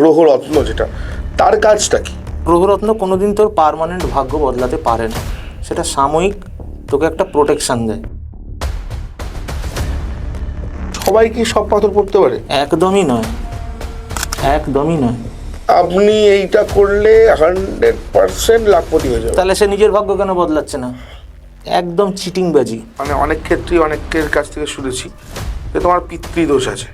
গ্রহরত্ন যেটা, তার কাজটা কি? গ্রহরত্ন কোনোদিন তোর পার্মানেন্ট ভাগ্য বদলাতে পারে না, সেটা সাময়িক তোকে একটা প্রোটেকশন দেয়। সবাই কি সব পাথর পড়তে পারে? একদমই নয়, একদমই নয়। আপনি এইটা করলে 100% লাখপতি হয়ে যাবে। তাহলে সে নিজের ভাগ্য কেন বদলাচ্ছে না? একদম চিটিংবাজি। মানে অনেক ক্ষেত্রেই অনেকের কাছ থেকে শুনেছি যে তোমার পিতৃদোষ আছে।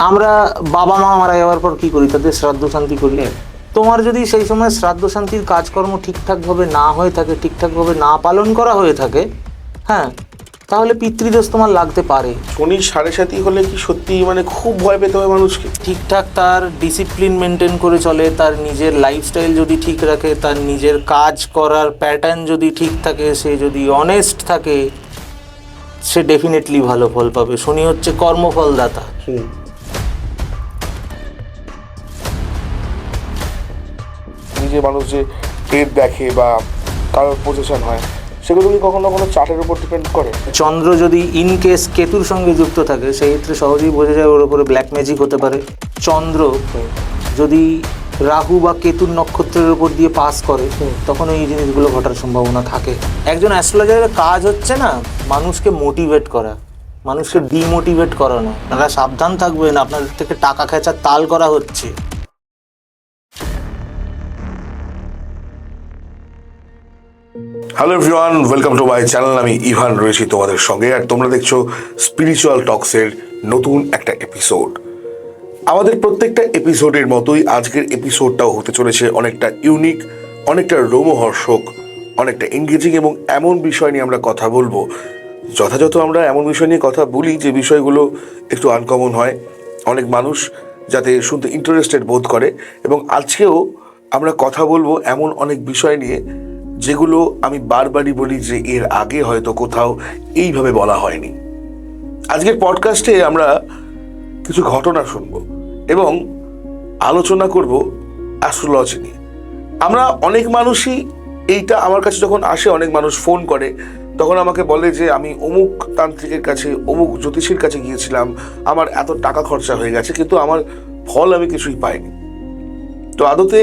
আমরা বাবা মা মারা যাওয়ার পর কি করি? তাদের শ্রাদ্ধ শান্তি করি। তোমার যদি সেই সময় শ্রাদ্ধ শান্তির কাজকর্ম ঠিকঠাকভাবে না হয়ে থাকে, ঠিকঠাকভাবে না পালন করা হয়ে থাকে, হ্যাঁ, তাহলে পিতৃদোষ তোমার লাগতে পারে। শনি 7.5 হলে কি সত্যি মানে খুব ভয় পেতে হয় মানুষকে? ঠিকঠাক তার ডিসিপ্লিন মেনটেন করে চলে, তার নিজের লাইফস্টাইল যদি ঠিক রাখে, তার নিজের কাজ করার প্যাটার্ন যদি ঠিক থাকে, সে যদি অনেস্ট থাকে, সে ডেফিনেটলি ভালো ফল পাবে। শনি হচ্ছে কর্মফলদাতা। নিজে মানুষ যে পেট দেখে বা কারোর পজিশন হয়, সেগুলো কি কখনো কোনো চার্টের উপর ডিপেন্ড করে? চন্দ্র যদি ইন কেস কেতুর সঙ্গে যুক্ত থাকে, সেই ক্ষেত্রে সহজেই বোঝা যায় ওর উপরে ব্ল্যাক ম্যাজিক হতে পারে। চন্দ্র যদি রাহু বা কেতুর নক্ষত্রের উপর দিয়ে পাস করে, তখন এই জিনিসগুলো ঘটার সম্ভাবনা থাকে। একজন অ্যাস্ট্রোলজারের কাজ হচ্ছে না মানুষকে মোটিভেট করা, মানুষকে ডিমোটিভেট করানো। আপনারা সাবধান থাকবেন, আপনাদের থেকে টাকা খেঁচার তাল করা হচ্ছে। Hello everyone, welcome to my channel. আমি ইভান রয়েছি তোমাদের সঙ্গে, আর তোমরা দেখছো স্পিরিচুয়াল টক্সের নতুন একটা এপিসোড। আমাদের প্রত্যেকটা এপিসোডের মতোই আজকের এপিসোডটাও হতে চলেছে অনেকটা ইউনিক, অনেকটা রোমহর্ষক, অনেকটা এঙ্গেজিং, এবং এমন বিষয় নিয়ে আমরা কথা বলবো। যথাযথ আমরা এমন বিষয় নিয়ে কথা বলি যে বিষয়গুলো একটু আনকমন হয়, অনেক মানুষ যাতে শুনতে ইন্টারেস্টেড বোধ করে। এবং আজকেও আমরা কথা বলবো এমন অনেক বিষয় নিয়ে যেগুলো আমি বারবারই বলি যে এর আগে হয়তো কোথাও এইভাবে বলা হয়নি। আজকের পডকাস্টে আমরা কিছু ঘটনা শুনবো এবং আলোচনা করব অ্যাস্ট্রোলজি নিয়ে। আমরা অনেক মানুষই, এইটা আমার কাছে যখন আসে, অনেক মানুষ ফোন করে, তখন আমাকে বলে যে আমি অমুক তান্ত্রিকের কাছে, অমুক জ্যোতিষীর কাছে গিয়েছিলাম, আমার এত টাকা খরচা হয়ে গেছে, কিন্তু আমার ফল আমি কিছুই পাইনি। তো আদতে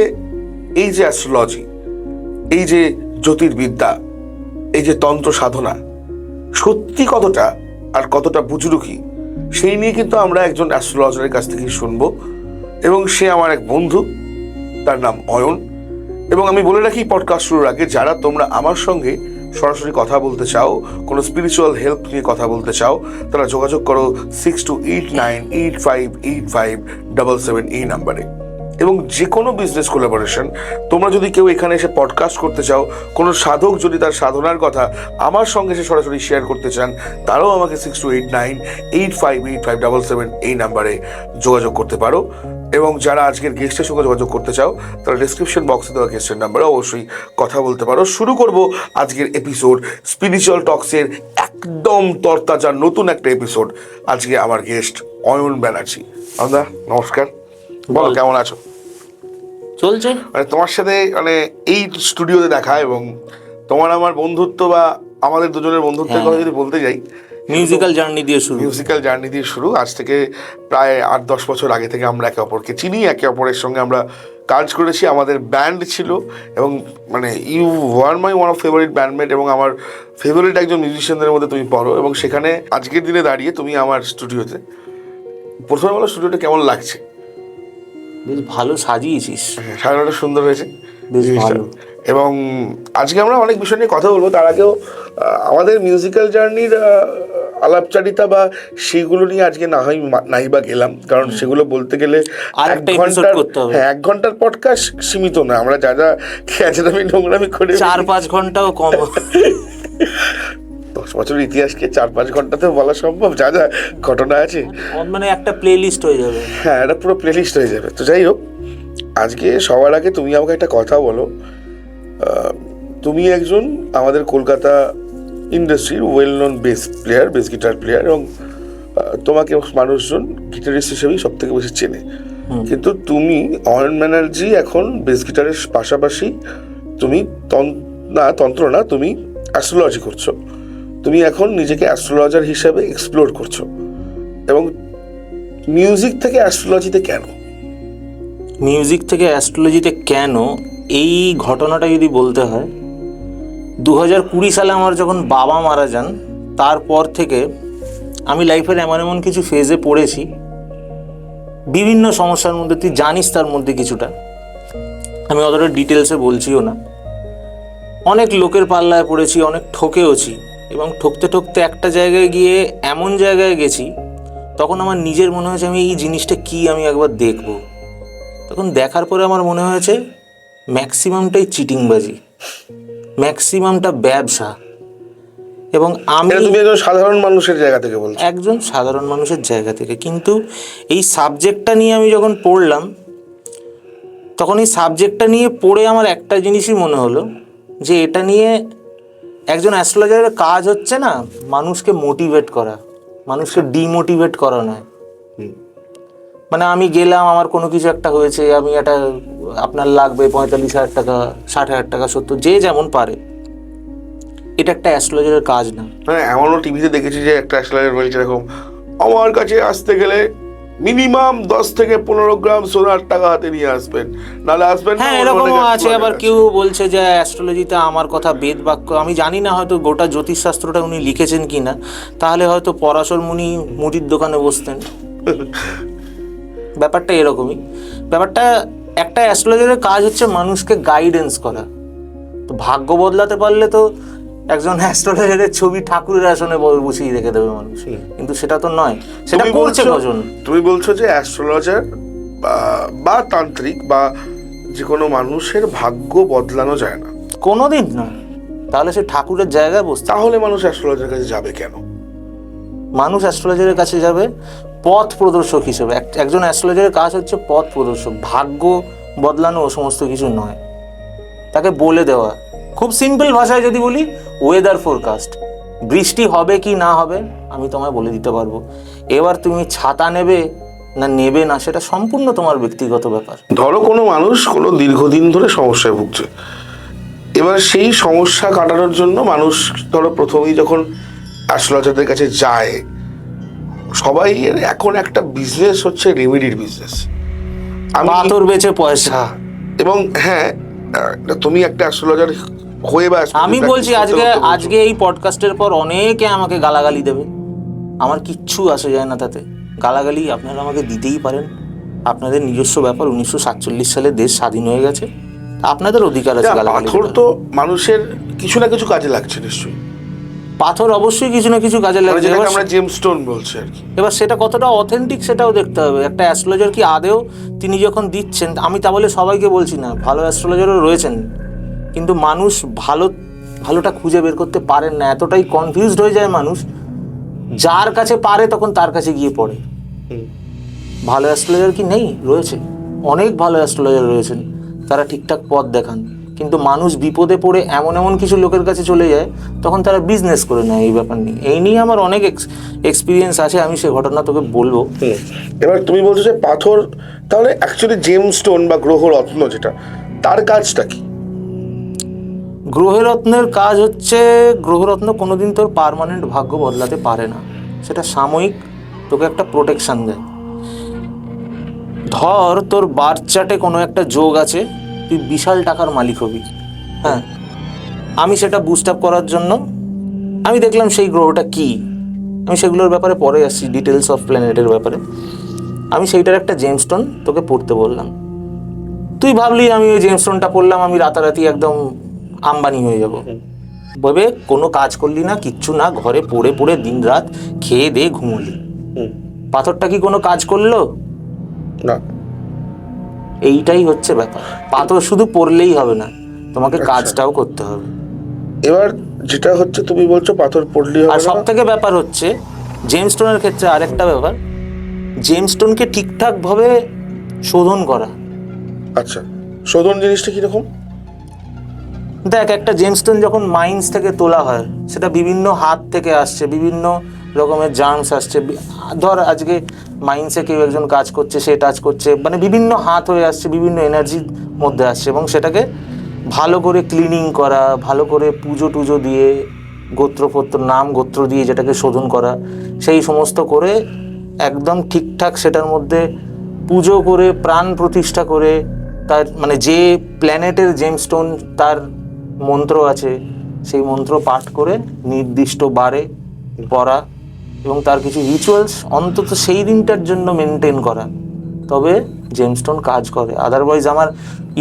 এই যে অ্যাস্ট্রোলজি, এই যে জ্যোতির্বিদ্যা, এই যে তন্ত্র সাধনা, সত্যি কতটা আর কতটা বুজরুকি, সেই নিয়ে কিন্তু আমরা একজন অ্যাস্ট্রোলজারের কাছ থেকে শুনবো। এবং সে আমার এক বন্ধু, তার নাম অয়ন। এবং আমি বলে রাখি পডকাস্ট শুরুর আগে, যারা তোমরা আমার সঙ্গে সরাসরি কথা বলতে চাও, কোনো স্পিরিচুয়াল হেল্প নিয়ে কথা বলতে চাও, তারা যোগাযোগ করো 6289858577 এই নাম্বারে। এবং যে কোনো বিজনেস কোলাবোরেশন, তোমরা যদি কেউ এখানে এসে পডকাস্ট করতে চাও, কোনো সাধক যদি তার সাধনার কথা আমার সঙ্গে এসে সরাসরি শেয়ার করতে চান, তারাও আমাকে 6289858577 এই নাম্বারে যোগাযোগ করতে পারো। এবং যারা আজকের গেস্টের সঙ্গে যোগাযোগ করতে চাও, তারা ডিসক্রিপশন বক্সে দেওয়া গেস্টের নাম্বারে অবশ্যই কথা বলতে পারো। শুরু করব আজকের এপিসোড, স্পিরিচুয়াল টক্সের একদম তরতাজা নতুন একটা এপিসোড। আজকে আমার গেস্ট অয়ন ব্যানার্জি। আমরা নমস্কার, বলো কেমন আছো? চলছে। মানে তোমার সাথে মানে এই স্টুডিওতে দেখা এবং তোমার আমার বন্ধুত্ব, বা আমাদের দুজনের বন্ধুত্বের কথা যদি বলতে যাই, মিউজিক্যাল জার্নি দিয়ে শুরু। মিউজিক্যাল জার্নি দিয়ে শুরু। আজ থেকে প্রায় 8-10 বছর আগে থেকে আমরা একে অপরকে চিনি, একে অপরের সঙ্গে আমরা কাজ করেছি, আমাদের ব্যান্ড ছিল। এবং মানে you were my one of favourite bandmate, এবং আমার ফেভারিট একজন মিউজিশিয়ানদের মধ্যে তুমি পড়ো। এবং সেখানে আজকের দিনে দাঁড়িয়ে তুমি আমার স্টুডিওতে, প্রথমে বলো স্টুডিওটা কেমন লাগছে? বেশ ভালো সাজিয়েছিস, সাজানোটা সুন্দর হয়েছে বেশ ভালো। এবং আজকে আমরা অনেক বিষয় নিয়ে কথা বলবো। তার আগেও আমাদের মিউজিক্যাল জার্নির আলাপচারিতা বা সেগুলো নিয়ে আজকে নাই বা গেলাম, কারণ সেগুলো বলতে গেলে 1 ঘন্টার পডকাস্ট সীমিত না। আমরা যা যা খেঁচামি নোংরামি করে 4-5 ঘন্টাও কম। 10 বছরের ইতিহাসকে 4-5 ঘন্টাতে বলা সম্ভব? যা যা ঘটনা আছে, মানে একটা প্লে লিস্ট হয়ে যাবে। হ্যাঁ, এটা পুরো প্লে লিস্ট হয়ে যাবে। তো যাই হোক, আজকে সবার আগে তুমি আমাকে একটা কথা বলো। তুমি একজন আমাদের কলকাতা ইন্ডাস্ট্রির well known bass guitar player, এবং তোমাকে মানুষজন গিটারিস্ট হিসেবেই সব থেকে বেশি চেনে। কিন্তু তুমি অয়ন ব্যানার্জি এখন বেস গিটারের পাশাপাশি তুমি তন্ত্র না, তুমি অ্যাস্ট্রোলজি করছো। তুমি এখন নিজেকে অ্যাস্ট্রোলজার হিসাবে এক্সপ্লোর করছো, এবং মিউজিক থেকে অ্যাস্ট্রোলজিতে কেন? মিউজিক থেকে অ্যাস্ট্রোলজিতে কেন, এই ঘটনাটা যদি বলতে হয়, 2020 সালে আমার যখন বাবা মারা যান, তারপর থেকে আমি লাইফের এমন এমন কিছু ফেজে পড়েছি, বিভিন্ন সমস্যার মধ্যে, তুই জানিস তার মধ্যে কিছুটা, আমি অতটা ডিটেলসে বলছিও না। অনেক লোকের পাল্লায় পড়েছি, অনেক ঠকেওছি, এবং ঠকতে ঠকতে একটা জায়গায় গিয়ে এমন জায়গায় গেছি, তখন আমার নিজের মনে হয়েছে আমি এই জিনিসটা কি আমি একবার দেখব। তখন দেখার পরে আমার মনে হয়েছে ম্যাক্সিমামটাই চিটিংবাজি, ম্যাক্সিমামটা ব্যবসা। এবং আমি তুমি একজন সাধারণ মানুষের জায়গা থেকে বলছো। একজন সাধারণ মানুষের জায়গা থেকে, কিন্তু এই সাবজেক্টটা নিয়ে আমি যখন পড়লাম, তখন এই সাবজেক্টটা নিয়ে পড়ে আমার একটা জিনিসই মনে হলো যে এটা নিয়ে একজন অ্যাস্ট্রোলজারের কাজ হচ্ছে না মানুষকে মোটিভেট করা, মানুষকে ডিমোটিভেট করা নয়। মানে আমি গেলাম, আমার কোনো কিছু একটা হয়েছে, আমি একটা, আপনার লাগবে 45,000 টাকা, 60,000 টাকা, 70, যে যেমন পারে, এটা একটা অ্যাস্ট্রোলজারের কাজ না। মানে এমনও টিভিতে দেখেছি যে একটা অ্যাস্ট্রোলজার বলছে এরকম, আমার কাছে আসতে গেলে মিনিমাম 10 থেকে 15 গ্রাম সোনার টাকা হাতে নিয়ে আসবেন, নাহলে আসবেন না। হ্যাঁ, এরকমও আছে। আবার কেউ বলছে যে অ্যাস্ট্রোলজিতে আমার কথা বেদ বাক্য, আমি জানি না হয়তো গোটা জ্যোতিষশাস্ত্রটা উনি লিখেছেন কি না, তাহলে হয়তো পরাশর মুনি মুদির দোকানে বসতেন। ব্যাপারটা এরকমই। ব্যাপারটা, একটা অ্যাস্ট্রোলজারের কাজ হচ্ছে মানুষকে গাইডেন্স করা। তো ভাগ্য বদলাতে পারলে তো একজন অ্যাস্ট্রোলজারের ছবি ঠাকুরের আসনে বসিয়ে রেখে দেবে মানুষ, কিন্তু সেটা তো নয়। সেটা করছে কজন? তুমি বলছো যে অ্যাস্ট্রোলজার বা তান্ত্রিক বা যে কোনো মানুষের ভাগ্য বদলানো যায় না? কোনোদিন না। তাহলে সে ঠাকুরের জায়গায় বসতে। তাহলে মানুষ অ্যাস্ট্রোলজারের কাছে যাবে কেন? মানুষ অ্যাস্ট্রোলজারের কাছে যাবে পথ প্রদর্শক হিসেবে। একজন অ্যাস্ট্রোলজারের কাজ হচ্ছে পথ প্রদর্শক। ভাগ্য বদলানো ও সমস্ত কিছু নয়, তাকে বলে দেওয়া। খুব সিম্পল ভাষায় যদি বলি, ওয়েদার ফোরকাস্ট, বৃষ্টি হবে কি না হবে আমি তোমায় বলে দিতে পারবো। এবার তুমি ছাতা নেবে না নেবে না, সেটা সম্পূর্ণ তোমার ব্যক্তিগত ব্যাপার। ধরো কোনো মানুষ কোনো দীর্ঘদিন ধরে সমস্যায় ভুগছে, এবার সেই সমস্যা কাটানোর জন্য মানুষ ধরো প্রথমেই যখন অ্যাস্ট্রোলজারদের কাছে যায়, সবাই এখন একটা বিজনেস হচ্ছে রেমেডির বিজনেস। পাথর বেচে পয়সা। এবং হ্যাঁ, তুমি একটা অ্যাস্ট্রোলজার হয়ে বা আমি বলছি, আজকে এই পডকাস্টের পর অনেকে আমাকে গালাগালি দেবে, আমার কিচ্ছু আসে যায় না তাতে। গালাগালি আপনারা আমাকে দিতেই পারেন, আপনাদের নিজস্ব ব্যাপার। 1947 সালে দেশ স্বাধীন হয়ে গেছে, আপনাদের অধিকার আছে গালাগালি। পাথর তো মানুষের কিছু না কিছু কাজে লাগছে নিশ্চয়ই। পাথর অবশ্যই কিছু না কিছু কাজে লাগছে। আমরা জেমস্টোন বলছি আর কি। এবার সেটা কতটা অথেন্টিক সেটাও দেখতে হবে। একটা অ্যাস্ট্রোলজার কি আদেও তিনি যখন দিচ্ছেন, আমি তা বলে সবাইকে বলছি না, ভালো অ্যাস্ট্রোলজারও রয়েছেন, কিন্তু মানুষ ভালোটা খুঁজে বের করতে পারেন না, এতটাই কনফিউজড হয়ে যায় মানুষ। যার কাছে পারে তখন তার কাছে গিয়ে পড়ে। ভালো অ্যাস্ট্রোলজার কি নেই? রয়েছে, অনেক ভালো অ্যাস্ট্রোলজার রয়েছেন, তারা ঠিকঠাক পথ দেখান। কিন্তু মানুষ বিপদে পড়ে এমন এমন কিছু লোকের কাছে চলে যায়, তখন তারা বিজনেস করে নেয় এই ব্যাপার নিয়ে। এই নিয়ে আমার অনেক এক্সপিরিয়েন্স আছে, আমি সে ঘটনা তোকে বলবো। এবার তুমি বলছো যে পাথর, তাহলে অ্যাকচুয়ালি জেমস্টোন বা গ্রহরত্ন যেটা, তার কাজটা কি? গ্রহরত্নের কাজ হচ্ছে, গ্রহরত্ন কোনোদিন তোর পার্মানেন্ট ভাগ্য বদলাতে পারে না, সেটা সাময়িক তোকে একটা প্রোটেকশন দেয়। ধর তোর বার্থ চার্টে কোনো একটা যোগ আছে, তুই বিশাল টাকার মালিক হবি, হ্যাঁ, আমি সেটা বুস্ট আপ করার জন্য আমি দেখলাম সেই গ্রহটা কি, আমি সেগুলোর ব্যাপারে পরে আসছি, ডিটেলস অফ প্ল্যানেটের ব্যাপারে। আমি সেইটার একটা জেমস্টোন তোকে পড়তে বললাম, তুই ভাবলি আমি ওই জেমস্টোনটা পড়লাম, আমি রাতারাতি একদম আম্বানি হয়ে যাব। ভেবে কোনো কাজ করলি না, কিচ্ছু না, ঘরে পড়ে পড়ে দিন রাত খেয়ে দিয়ে ঘুমলি। পাথরটা কি কোনো কাজ করলো না? এইটাই হচ্ছে ব্যাপার। পাথর শুধু পড়লেই হবে না, তোমাকে কাজটাও করতে হবে। এবার যেটা হচ্ছে, তুমি বলছো পাথর পড়লেই হবে আর না। সব থেকে ব্যাপার হচ্ছে জেমস্টোনের ক্ষেত্রে আরেকটা ব্যাপার, জেমস্টোনকে ঠিকঠাক ভাবে শোধন করা। আচ্ছা, শোধন জিনিসটা কিরকম? দেখ, একটা জেমস্টোন যখন মাইন্স থেকে তোলা হয়, সেটা বিভিন্ন হাত থেকে আসছে, বিভিন্ন রকমের জার্মস আসছে। ধর আজকে মাইন্সে কেউ একজন কাজ করছে, সে টাচ করছে, মানে বিভিন্ন হাত হয়ে আসছে, বিভিন্ন এনার্জির মধ্যে আসছে, এবং সেটাকে ভালো করে ক্লিনিং করা, ভালো করে পুজো টুজো দিয়ে, গোত্রপত্র নাম গোত্র দিয়ে যেটাকে শোধন করা, সেই সমস্ত করে একদম ঠিকঠাক সেটার মধ্যে পুজো করে প্রাণ প্রতিষ্ঠা করে তার মানে যে প্ল্যানেটের জেমস্টোন তার মন্ত্র আছে সেই মন্ত্র পাঠ করে নির্দিষ্ট বারে পড়া এবং তার কিছু রিচুয়ালস অন্তত সেই দিনটার জন্য মেনটেন করা, তবে জেমস্টোন কাজ করে। আদারওয়াইজ আমার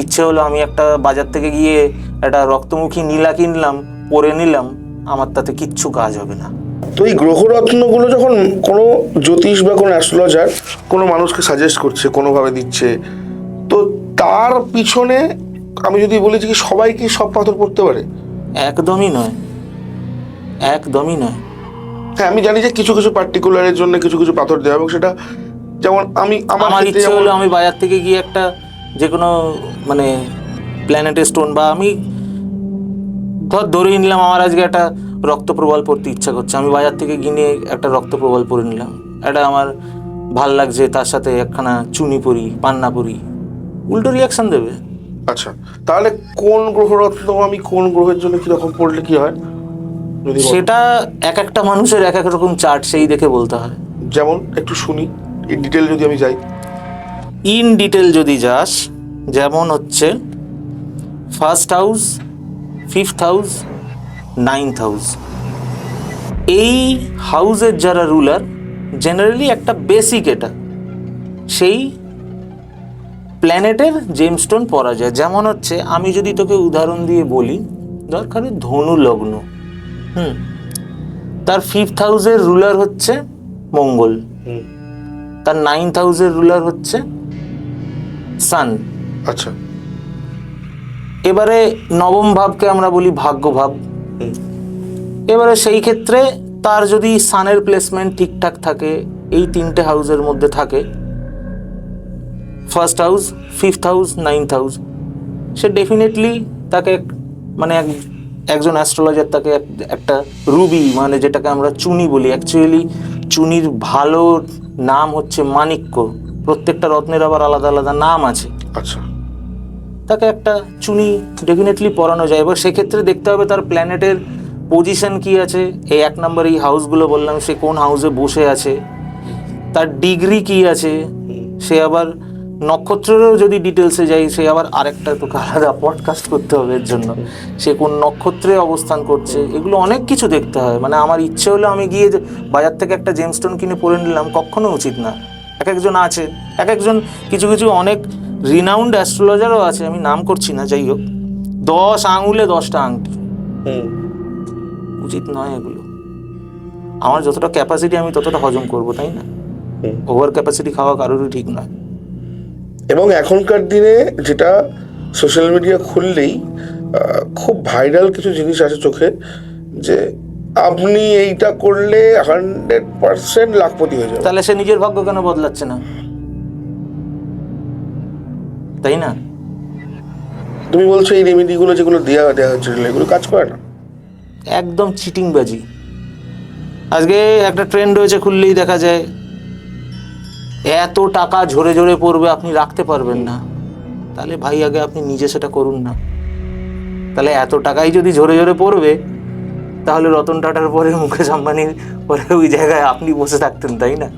ইচ্ছে হলো আমি একটা বাজার থেকে গিয়ে একটা রক্তমুখী নীলা কিনলাম, পরে নিলাম, আমার তাতে কিচ্ছু কাজ হবে না। তো এই গ্রহরত্নগুলো যখন কোনো জ্যোতিষ বা কোনো অ্যাস্ট্রোলজার কোনো মানুষকে সাজেস্ট করছে, কোনোভাবে দিচ্ছে, তো তার পিছনে আমি যদি বলি যে কি সবাই কি সব পাথর পড়তে পারে? একদমই নয়, একদমই নয়। হ্যাঁ, আমি জানি যে কিছু কিছু পার্টিকুলারের জন্য কিছু কিছু পাথর দেওয়া, এবং সেটা যেমন আমার ক্ষেত্রে ইচ্ছে হলো আমি বাজার থেকে গিয়ে একটা যে কোনো মানে প্ল্যানেটের স্টোন, বা আমি ধরেই নিলাম আমার আজকে একটা রক্তপ্রবাল পড়তে ইচ্ছা করছে, আমি বাজার থেকে কিনে একটা রক্তপ্রবাল পরে নিলাম, এটা আমার ভাল লাগছে, তার সাথে একখানা চুনি পরি, পান্না পরি, উল্টো রিয়াকশন দেবে। আচ্ছা, তাহলে কোন গ্রহরত্ন আমি কোন গ্রহের জন্য কিরকম পড়লে কি হয় যদি সেটা এক একটা মানুষের এক এক রকম চার্ট সেই দেখে বলতে হয়। যেমন একটু শুনি ইন ডিটেল যদি আমি যাই। ইন ডিটেল যদি যাস, যেমন হচ্ছে first house, fifth house, ninth house, এই হাউসের যারা রুলার জেনারেলি একটা বেসিক এটা সেই প্ল্যানেটের জেমস্টোন পড়া যায়। যেমন হচ্ছে আমি যদি তোকে উদাহরণ দিয়ে বলি, দরকারে ধনু লগ্ন, তার ফিফথ হাউসের রুলার হচ্ছে মঙ্গল, তার নাইনথ হাউসের রুলার হচ্ছে সান। আচ্ছা, এবারে নবম ভাবকে আমরা বলি ভাগ্য ভাব। এবারে সেই ক্ষেত্রে তার যদি সানের প্লেসমেন্ট ঠিকঠাক থাকে, এই তিনটে হাউসের মধ্যে থাকে, first house, fifth house, ninth house, সে ডেফিনেটলি তাকে মানে একজন অ্যাস্ট্রোলজার তাকে একটা রুবি, মানে যেটাকে আমরা চুনি বলি, অ্যাকচুয়ালি চুনির ভালো নাম হচ্ছে মাণিক্য, প্রত্যেকটা রত্নের আবার আলাদা আলাদা নাম আছে। আচ্ছা, তাকে একটা চুনি ডেফিনেটলি পরানো যায়। এবার সেক্ষেত্রে দেখতে হবে তার প্ল্যানেটের পজিশন কি আছে, এই এক নম্বর এই হাউসগুলো বললাম, সে কোন হাউসে বসে আছে, তার ডিগ্রি কি আছে, সে আবার নক্ষত্রেরও যদি ডিটেলসে যাই, সে আবার আরেকটা তোকে আলাদা পডকাস্ট করতে হবে এর জন্য, সে কোন নক্ষত্রে অবস্থান করছে, এগুলো অনেক কিছু দেখতে হয়। মানে আমার ইচ্ছে হলো আমি গিয়ে বাজার থেকে একটা জেমস্টোন কিনে পরে নিলাম, কখনো উচিত না। এক একজন আছে, এক একজন কিছু কিছু অনেক রিনাউন্ড অ্যাস্ট্রোলজারও আছে, আমি নাম করছি না, যাই হোক, 10 আঙুলে 10টা আংটি, উচিত নয় এগুলো। আমার যতটা ক্যাপাসিটি আমি ততটা হজম করবো, তাই না? ওভার ক্যাপাসিটি খাওয়া কারোরই ঠিক নয়। এবং এখনকার দিনে যেটা সোশ্যাল মিডিয়া খুললেই খুব ভাইরাল কিছু জিনিস আছে চোখে, যে আপনি এইটা করলে 100% লাখপতি হয়ে যাবে। তাহলে সে নিজের ভাগ্য কেন বদলাচ্ছে না, তাই না? তুমি বলছো এই রেমেডিগুলো যেগুলো দেওয়া হচ্ছে এগুলো কাজ করে না? একদম চিটিংবাজি। আজকে একটা ট্রেন্ড হয়েছে, খুললেই দেখা যায় এত টাকা ঝরে ঝরে পড়বে, আপনি রাখতে পারবেন না। তাহলে ভাই আগে আপনি নিজে সেটা করুন না। তাহলে এত টাকাই যদি ঝরে ঝরে পড়বে, তাহলে রতন টাটার পরে মুকেশ আম্বানির পরে ওই জায়গায় আপনি বসে থাকতেন, তাই না?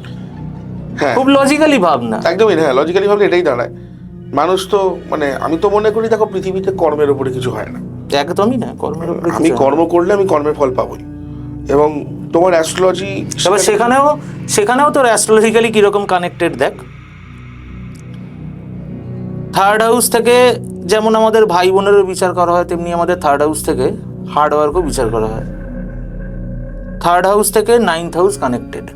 হ্যাঁ, খুব লজিক্যালি ভাবনা। একদমই। হ্যাঁ, লজিক্যালি ভাবলে এটাই দাঁড়ায়। মানুষ তো মানে আমি তো মনে করি, দেখো, পৃথিবীতে কর্মের উপরে কিছু হয় না। একদমই না, কর্মের উপরে আমি কর্ম করলে আমি কর্মের ফল পাবোই। এবং তোমার অ্যাস্ট্রোলজি, তবে সেখানেও তোর অ্যাস্ট্রোলজিক্যালি কিরকম কানেক্টেড দেখ। থার্ড হাউস থেকে যেমন আমাদের ভাই বোনেরও বিচার করা হয়, তেমনি আমাদের থার্ড হাউস থেকে হার্ডওয়ার্কও বিচার করা হয়। থার্ড হাউস থেকে নাইনথ হাউস কানেক্টেড।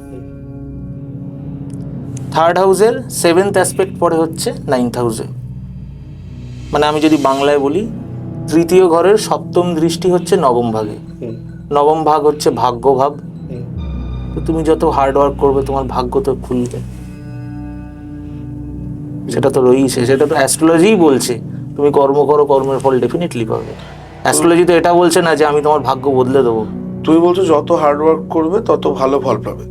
থার্ড হাউসের 7th অ্যাসপেক্ট পড়ে হচ্ছে নাইনথ হাউসে। মানে আমি যদি বাংলায় বলি, তৃতীয় ঘরের 7ম দৃষ্টি হচ্ছে নবম ভাগে। নবম ভাগ হচ্ছে ভাগ্য ভাব। তো তুমি যত হার্ডওয়ার্ক করবে, তোমার ভাগ্য তো খুলবে। সেটা তো রয়েছে, সেটা তো অ্যাস্ট্রোলজিই বলছে তুমি কর্ম করো, কর্মের ফল ডেফিনেটলি পাবে। অ্যাস্ট্রোলজি তো এটা বলছে না যে আমি তোমার ভাগ্য বদলে দেবো। তুমি বলছো যত হার্ডওয়ার্ক করবে তত ভালো ফল পাবে।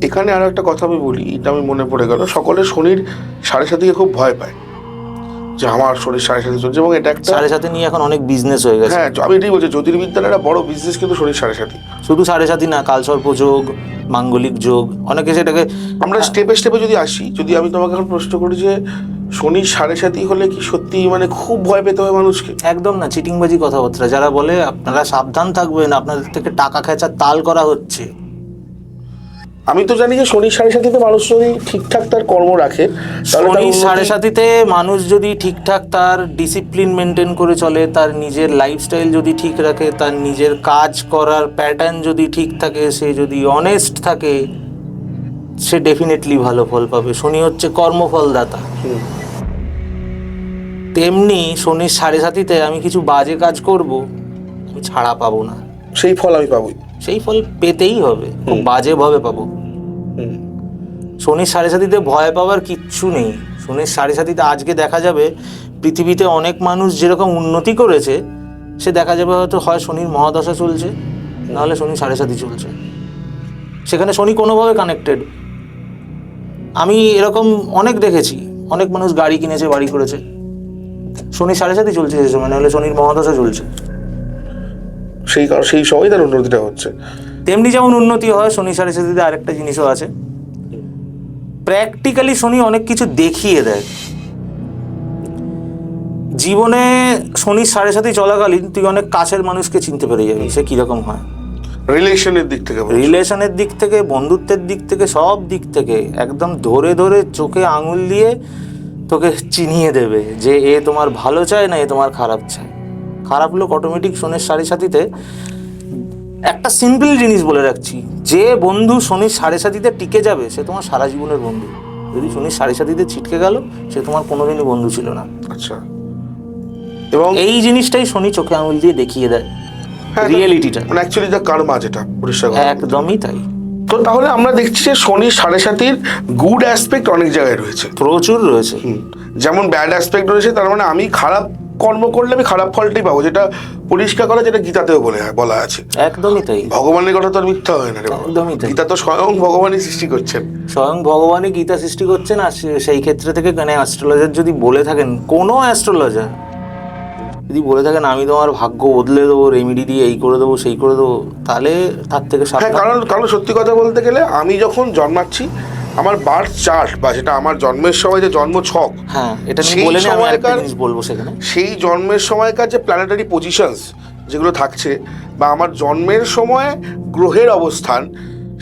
এখানে আরো একটা কথা আমি বলি, এটা আমি মনে পড়ে গেল, সকলে শনির 7.5 খুব ভয় পায়। যে আমার শনির সাড়ে সাথে চলছে, এবং এটা একটা 7.5 নিয়ে এখন অনেক বিজনেস হয়ে গেছে। হ্যাঁ আমি এটাই বলছি, জ্যোতির্বিদ্যার একটা বড় বিজনেস কিন্তু শনির সাড়ে সাথে। শুধু 7.5 না, কালসর্প যোগ, মাঙ্গলিক যোগ, অনেকে সেটাকে আমরা স্টেপে স্টেপে যদি আসি, যদি আমি তোমাকে এখন প্রশ্ন করি যে শনির সাড়ে সাথী হলে কি সত্যি মানে খুব ভয় পেতে হয় মানুষকে? একদম না, চিটিংবাজি কথাবার্তা। যারা বলে আপনারা সাবধান থাকবেন, আপনাদের থেকে টাকা খেঁচার তাল করা হচ্ছে। আমি তো জানি যে শনির সাড়ে সাথীতে মানুষ যদি ঠিকঠাক তার কর্ম রাখে, তাহলে তার শনির উন্নতি- 7.5-তে মানুষ যদি ঠিকঠাক তার ডিসিপ্লিন মেনটেন করে চলে, তার নিজের লাইফস্টাইল যদি ঠিক রাখে, তার নিজের কাজ করার প্যাটার্ন যদি ঠিক থাকে, সে যদি অনেস্ট থাকে, সে ডেফিনেটলি ভালো ফল পাবে। শনি হচ্ছে কর্মফলদাতা। হুম। তেমনি শনির 7.5-তে আমি কিছু বাজে কাজ করব, আমি ছাড়া পাবো না, সেই ফল আমি পাবোই। সেই ফল পেতেই হবে, খুব বাজেভাবে পাবো। হুম। শনির 7.5-তে ভয় পাওয়ার কিচ্ছু নেই। শনির 7.5-তে আজকে দেখা যাবে পৃথিবীতে অনেক মানুষ যেরকম উন্নতি করেছে, সে দেখা যাবে হয়তো হয় শনির মহাদশা চলছে, নাহলে শনি 7.5 চলছে। সেখানে শনি কোনোভাবে কানেক্টেড। আমি এরকম অনেক দেখেছি, অনেক মানুষ গাড়ি কিনেছে, বাড়ি করেছে, শনি 7.5 চলছে সে সময়, নাহলে শনির মহাদশা চলছে। সেই সময় তার উন্নতিটা হচ্ছে। তেমনি যেমন উন্নতি হয়, শনি 7.5-তে আরেকটা জিনিসও আছে, প্র্যাকটিক্যালি শনি অনেক কিছু দেখিয়ে দেয়। জীবনে শনির 7.5 চলাকালীন তুই অনেক কাছের মানুষকে চিনতে পেরে যাবি, সে কিরকম হয়। রিলেশনের দিক থেকে বলছো? রিলেশনের দিক থেকে, বন্ধুত্বের দিক থেকে, সব দিক থেকে একদম ধরে ধরে চোখে আঙুল দিয়ে তোকে চিনিয়ে দেবে যে এ তোমার ভালো চায় না এ তোমার খারাপ চায়। খারাপ লোক অটোমেটিক শনির 7.5-তে। একটা সিম্পল জিনিস বলে রাখছি, যে বন্ধু শনির 7.5-তে টিকে যাবে সে তোমার সারা জীবনের বন্ধু। যদি শনির 7.5-তে ছিটকে গেল, সে তোমার কোনোদিনই বন্ধু ছিল না। আচ্ছা। এবং এই জিনিসটাই শনি চোখে আঙুল দিয়ে দেখিয়ে দেয় হ্যাঁ, রিয়েলিটিটা। মানে অ্যাকচুয়ালি যা কার্মা, যেটা পরিষ্কার কথা বলতে। একদমই তাই। তো তাহলে আমরা দেখছি যে শনির 7.5-র গুড অ্যাসপেক্ট অনেক জায়গায় রয়েছে, প্রচুর রয়েছে। যেমন ব্যাড অ্যাসপেক্ট রয়েছে। তার মানে আমি খারাপ কর্ম করলে আমি খারাপ ফলটাই পাবো, যেটা পরিষ্কার করা, যেটা গীতাতেও বলা আছে। একদমই তাই। ভগবানের কথা তো আর মিথ্যা হয় না রে বাবা। একদমই তাই। গীতা তো স্বয়ং ভগবানই সৃষ্টি করছেন। স্বয়ং ভগবানই গীতা সৃষ্টি করছেন। আর সেই ক্ষেত্রে থেকে মানে অ্যাস্ট্রোলজার যদি বলে থাকেন, কোনো অ্যাস্ট্রোলজার যদি বলে থাকেন আমি তোমার ভাগ্য বদলে দেবো, রেমিডি দিয়ে এই করে দেবো সেই করে দেবো, তাহলে তার থেকে হ্যাঁ, সাবধান। কারণ সত্যি কথা বলতে গেলে আমি যখন জন্মাচ্ছি, আমার বার্থ চার্ট বা যেটা আমার জন্মের সময় যে জন্ম ছক, হ্যাঁ, এটা নিয়ে সেই বলে নিয়ে আমি একটা সময়কার- জিনিস বলবো সেখানে। সেই জন্মের সময়কার যে প্ল্যানেটারি পজিশনস যেগুলো থাকছে, বা আমার জন্মের সময় গ্রহের অবস্থান,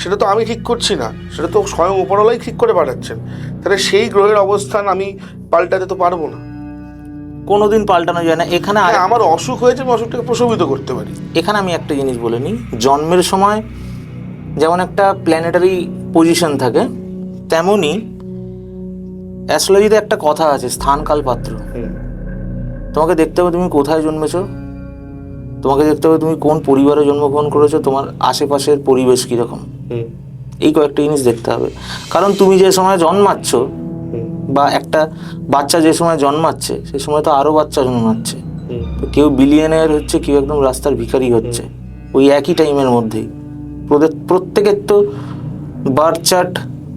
সেটা তো আমি ঠিক করছি না, সেটা তো স্বয়ং উপরওয়ালাই ঠিক করে পাঠাচ্ছেন। তাহলে সেই গ্রহের অবস্থান আমি পাল্টাতে তো পারবো না। কোনোদিন পাল্টানো যায় না। এখানে হ্যাঁ, আমার অসুখ হয়েছে, আমি অসুখটাকে প্রশমিত করতে পারি। এখানে আমি একটা জিনিস বলে নিই, জন্মের সময় যেমন একটা প্ল্যানেটারি পজিশন থাকে, তেমনই অ্যাস্ট্রোলজিতে একটা কথা আছে, স্থান কাল পাত্র। তোমাকে দেখতে হবে তুমি কোথায় জন্মেছো, তোমাকে দেখতে হবে তুমি কোন পরিবারে জন্মগ্রহণ করেছো, তোমার আশেপাশের পরিবেশ কীরকম, এই কয়েকটা জিনিস দেখতে হবে। কারণ তুমি যে সময় জন্মাচ্ছ, বা একটা বাচ্চা যে সময় জন্মাচ্ছে, সেই সময় তো আরও বাচ্চা জন্মাচ্ছে। তো কেউ বিলিয়নিয়ার হচ্ছে, কেউ একদম রাস্তার ভিখারি হচ্ছে, ওই একই টাইমের মধ্যেই। প্রত্যেকের তো বার্থ চার্ট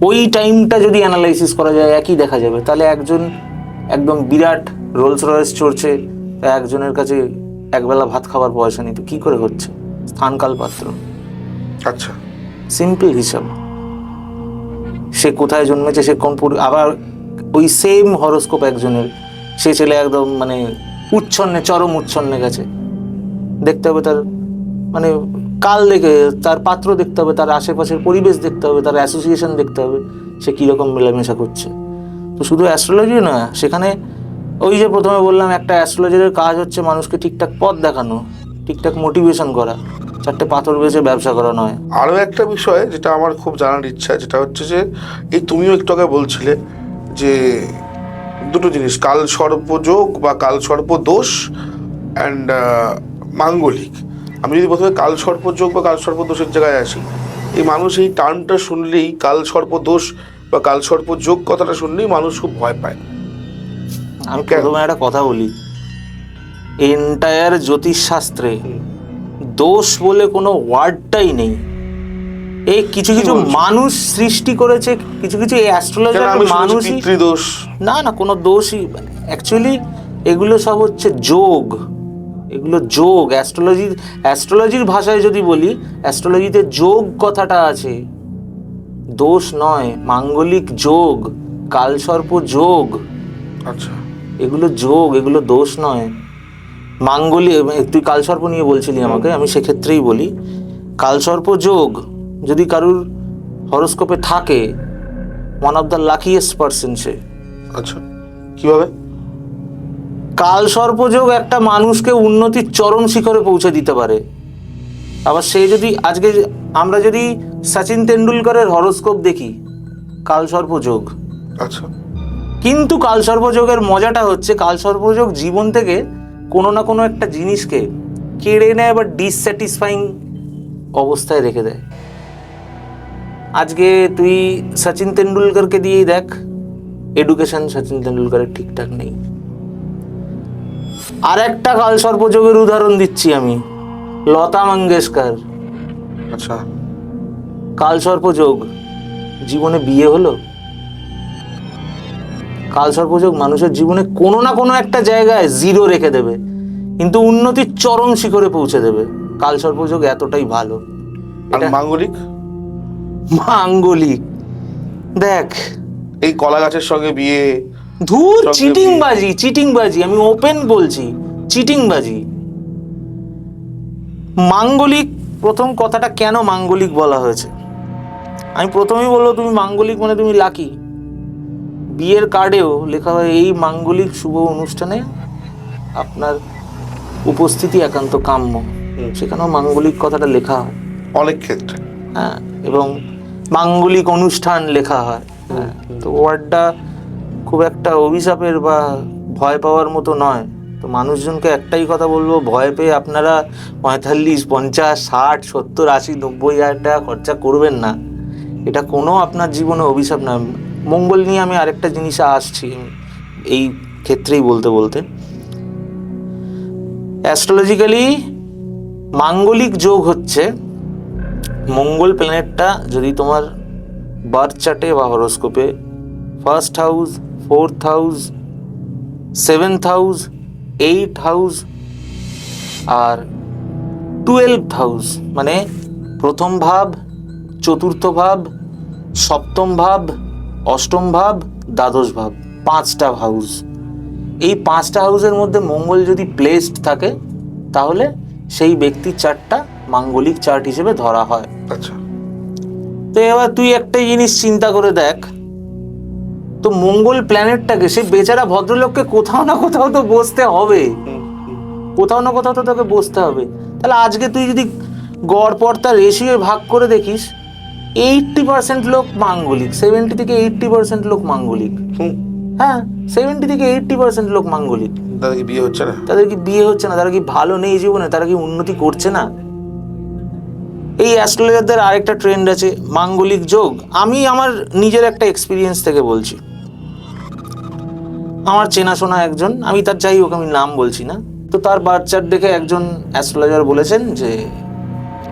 ওই টাইমটা যদি অ্যানালাইসিস করা যায় একই দেখা যাবে। তাহলে একজন একদম বিরাট রোলস রয়েস চড়ছে, একজনের কাছে একবেলা ভাত খাবার পয়সা নেই, তো কী করে হচ্ছে? স্থানকাল পাত্র। আচ্ছা, সিম্পল হিসাব। সে কোথায় জন্মেছে, সে কোন আবার ওই সেম হরোস্কোপ একজনের, সে ছেলে একদম মানে উচ্ছন্নে, চরম উচ্ছন্নে গেছে, দেখতে হবে তার মানে কাল দেখে, তার পাত্র দেখতে হবে, তার আশেপাশের পরিবেশ দেখতে হবে, তার অ্যাসোসিয়েশন দেখতে হবে, সে কীরকম মেলামেশা করছে। তো শুধু অ্যাস্ট্রোলজি না, সেখানে ওই যে প্রথমে বললাম, একটা অ্যাস্ট্রোলজারের কাজ হচ্ছে মানুষকে ঠিকঠাক পথ দেখানো, ঠিকঠাক মোটিভেশন করা, চারটে পাথর বেচে ব্যবসা করা নয়। আরও একটা বিষয় যেটা আমার খুব জানার ইচ্ছা, যেটা হচ্ছে যে এই তুমিও একটু আগে বলছিলে যে দুটো জিনিস, কাল সর্পযোগ বা কাল সর্পদোষ অ্যান্ড মাঙ্গলিক। আমি যদি প্রথমে কাল সর্পযোগ বা কাল সর্পদোষের জায়গায় আসি, এই মানুষ এই টার্মটা শুনলেই, কাল সর্পদোষ বা কাল সর্পযোগ কথাটা শুনলেই মানুষ খুব ভয় পায়। আমি প্রথমে একটা কথা বলি, এন্টায়ার জ্যোতিষশাস্ত্রে দোষ বলে কোনো ওয়ার্ডটাই নেই। এই কিছু কিছু মানুষ সৃষ্টি করেছে, কিছু কিছু এই অ্যাস্ট্রোলজার মানুষই, পিতৃদোষ না কোনো দোষই মানে অ্যাকচুয়ালি এগুলো সব হচ্ছে যোগ, এগুলো যোগ। অ্যাস্ট্রোলজির ভাষায় যদি বলি, অ্যাস্ট্রোলজিতে যোগ কথাটা আছে, দোষ নয়। মাঙ্গলিক যোগ, কালসর্প যোগ, আচ্ছা, এগুলো যোগ, এগুলো দোষ নয়। তুই কালসর্প নিয়ে বলছিলি আমাকে, আমি সেক্ষেত্রেই বলি, কালসর্প যোগ যদি কারুর হরোস্কোপে থাকে, one of the luckiest person সে। আচ্ছা, কিভাবে? কালসর্প যোগ একটা মানুষকে উন্নতির চরম শিখরে পৌঁছে দিতে পারে। আবার সে যদি আজকে আমরা যদি সচিন তেন্ডুলকরের হরোস্কোপ দেখি, কালসর্প যোগ। আচ্ছা, কিন্তু কালসর্প যোগের মজাটা হচ্ছে, কালসর্প যোগ জীবন থেকে কোনো না কোনো একটা জিনিসকে কেড়ে নেয় বা ডিসস্যাটিসফাইং অবস্থায় রেখে দেয়। আজকে তুই সচিন তেন্ডুলকরকে দিয়েই দেখ, এডুকেশন সচিন তেন্ডুলকরের ঠিকঠাক নেই। আর একটা কালসর্প যোগের উদাহরণ দিচ্ছি আমি, লতা মঙ্গেশকর। আচ্ছা, কালসর্প যোগ, জীবনে বিয়ে হলো। কালসর্প যোগ মানুষের জীবনে কোনো না কোনো একটা জায়গায় জিরো রেখে দেবে, কিন্তু উন্নতির চরম শিখরে পৌঁছে দেবে। কালসর্প যোগ এতটাই ভালো। আর মাঙ্গলিক? মাঙ্গলিক দেখ, এই কলা গাছের সঙ্গে বিয়ে, ধুর, চিটিংবাজি, আমি ওপেন বলছি, চিটিংবাজি। মাঙ্গলিক, প্রথম কথাটা কেন মাঙ্গলিক বলা হয়েছে, আমি প্রথমেই বলবো, তুমি মাঙ্গলিক মানে তুমি লাকি। বিয়ের কার্ডেও লেখা হয় এই মাঙ্গলিক শুভ অনুষ্ঠানে আপনার উপস্থিতি একান্ত কাম্য, সেখানেও মাঙ্গলিক কথাটা লেখা হয় অনেক ক্ষেত্রে। হ্যাঁ, এবং মাঙ্গলিক অনুষ্ঠান লেখা হয়। হ্যাঁ, তো ওয়ার্ডটা খুব একটা অভিশাপের বা ভয় পাওয়ার মতো নয়। তো মানুষজনকে একটাই কথা বলবো, ভয় পেয়ে আপনারা 45, 50, 60, 70, 80, 90,000 টাকা খরচা করবেন না। এটা কোনো আপনার জীবনে অভিশাপ না। মঙ্গল নিয়ে আমি আরেকটা জিনিসে আসছি এই ক্ষেত্রেই বলতে, অ্যাস্ট্রোলজিক্যালি মাঙ্গলিক যোগ হচ্ছে মঙ্গল প্ল্যানেটটা যদি তোমার বার্থ চার্টে বা হরোস্কোপে 1st house, 4th house, 7th house, 8th house আর 12th হাউস, মানে প্রথম ভাব, চতুর্থ ভাব, সপ্তম ভাব, অষ্টম ভাব, দ্বাদশ ভাব, 5টা হাউস। এই 5টা হাউসের মধ্যে মঙ্গল যদি প্লেসড থাকে, তাহলে সেই ব্যক্তির চার্টটা মাঙ্গলিক চার্ট হিসেবে ধরা হয়। আচ্ছা, তো এবার তুই একটা জিনিস চিন্তা করে দেখ, তো মঙ্গল প্ল্যানেটটাকে, সেই বেচারা ভদ্রলোককে কোথাও না কোথাও তো বসতে হবে, কোথাও না কোথাও তো তোকে বসতে হবে। তাহলে আজকে তুই যদি গড়পড়তা রেশিও ভাগ করে দেখিস, 80% লোক মাঙ্গলিক, 70 থেকে 80% লোক মাঙ্গলিক। হ্যাঁ, 70 থেকে 80% লোক মাঙ্গলিক। তাদের কি বিয়ে হচ্ছে না? তাদের কি বিয়ে হচ্ছে না? তারা কি ভালো নেই জীবনে? তারা কি উন্নতি করছে না? এই অ্যাস্ট্রোলজারদের আরেকটা ট্রেন্ড আছে, মাঙ্গলিক যোগ। আমি আমার নিজের একটা এক্সপিরিয়েন্স থেকে বলছি। আমার চেনাশোনা একজন, আমি তার, যাই হোক আমি নাম বলছি না, তো তার বার্থ চার্ট দেখে একজন অ্যাস্ট্রোলজার বলেছেন যে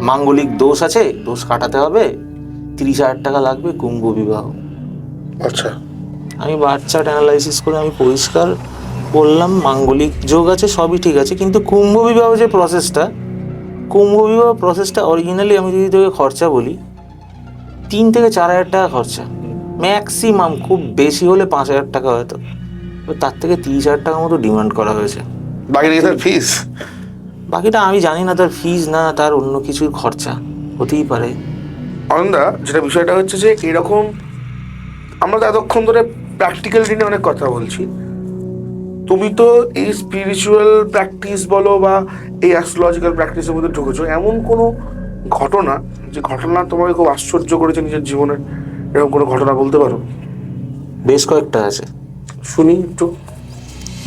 মাঙ্গলিক দোষ আছে, দোষ কাটাতে হবে, 30,000 টাকা লাগবে, কুম্ভ বিবাহ। আচ্ছা, আমি বার্থ চার্ট অ্যানালাইসিস করে আমি পরিষ্কার বললাম মাঙ্গলিক যোগ আছে, সবই ঠিক আছে, কিন্তু কুম্ভ বিবাহ যে প্রসেসটা অরিজিনালি আমি যদি তোকে খরচা বলি, 3 থেকে 4,000 টাকা খরচা ম্যাক্সিমাম, খুব বেশি হলে 5,000 টাকা হয়তো, তার থেকে 30,000 টাকা মতো ডিমান্ড করা হয়েছে। বাকি তার ফিস, বাকিটা আমি জানি না, তার ফিজ না তার অন্য কিছুর খরচা হতেই পারে। অনন্দা, যেটা বিষয়টা হচ্ছে যে এরকম আমরা তো এতক্ষণ ধরে প্র্যাকটিক্যালিটি নিয়ে অনেক কথা বলছি, তুমি তো এই স্পিরিচুয়াল প্র্যাকটিস বলো বা এই অ্যাস্ট্রোলজিক্যাল প্র্যাকটিসের মধ্যে ঢুকেছো, এমন কোনো ঘটনা যে ঘটনা তোমাকে খুব আশ্চর্য করেছে নিজের জীবনে, এরকম কোনো ঘটনা বলতে পারো? বেশ কয়েকটা আছে, শুনি একটু।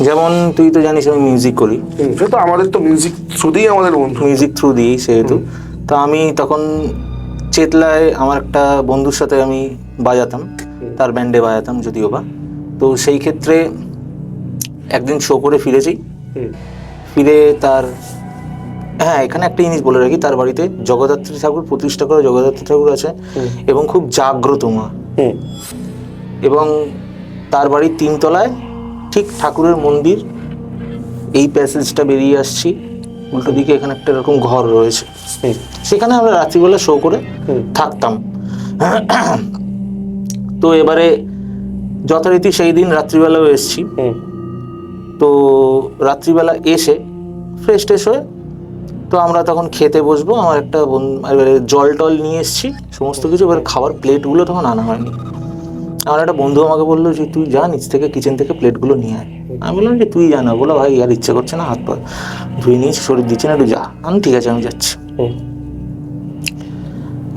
যেমন তুই তো জানিস আমি মিউজিক করি, সে তো আমাদের তো মিউজিক থ্রুতেই আমাদের বন্ধু, মিউজিক থ্রু দিই সেহেতু। তো আমি তখন চেতলায় আমার একটা বন্ধুর সাথে আমি বাজাতাম, তার ব্যান্ডে বাজাতাম যদিও বা। তো সেই ক্ষেত্রে একদিন শো করে ফিরেছি, ফিরে তার, হ্যাঁ এখানে একটা জিনিস বলে রাখি, তার বাড়িতে জগদ্ধাত্রী ঠাকুর, প্রতিষ্ঠা করা জগদ্ধাত্রী ঠাকুর আছে, এবং খুব জাগ্রত মা, এবং তার বাড়ির 3 তলায় ঠিক ঠাকুরের মন্দির, এই প্যাসেজটা বেরিয়ে আসছি, উল্টো দিকে এখানে একটা এরকম ঘর রয়েছে, সেখানে আমরা রাত্রিবেলা শো করে থাকতাম। তো এবারে যথারীতি সেই দিন রাত্রিবেলাও এসছি। তো রাত্রিবেলা এসে ফ্রেশ ট্রেশ হয়ে তো আমরা তখন খেতে বসবো। আমার একটা এবারে জল টল নিয়ে এসছি সমস্ত কিছু, এবার খাবার প্লেটগুলো তখন আনা হয়নি। আমার একটা বন্ধু আমাকে বললো যে তুই যা নিচ থেকে কিচেন থেকে প্লেটগুলো নিয়ে আয়। আমি বললাম যে তুই জানা, বলো ভাই আর ইচ্ছে করছে না, হাত পা ধুয়ে নিয়েছি, শরীর দিচ্ছে না, একটু যা। আমি ঠিক আছে আমি যাচ্ছি।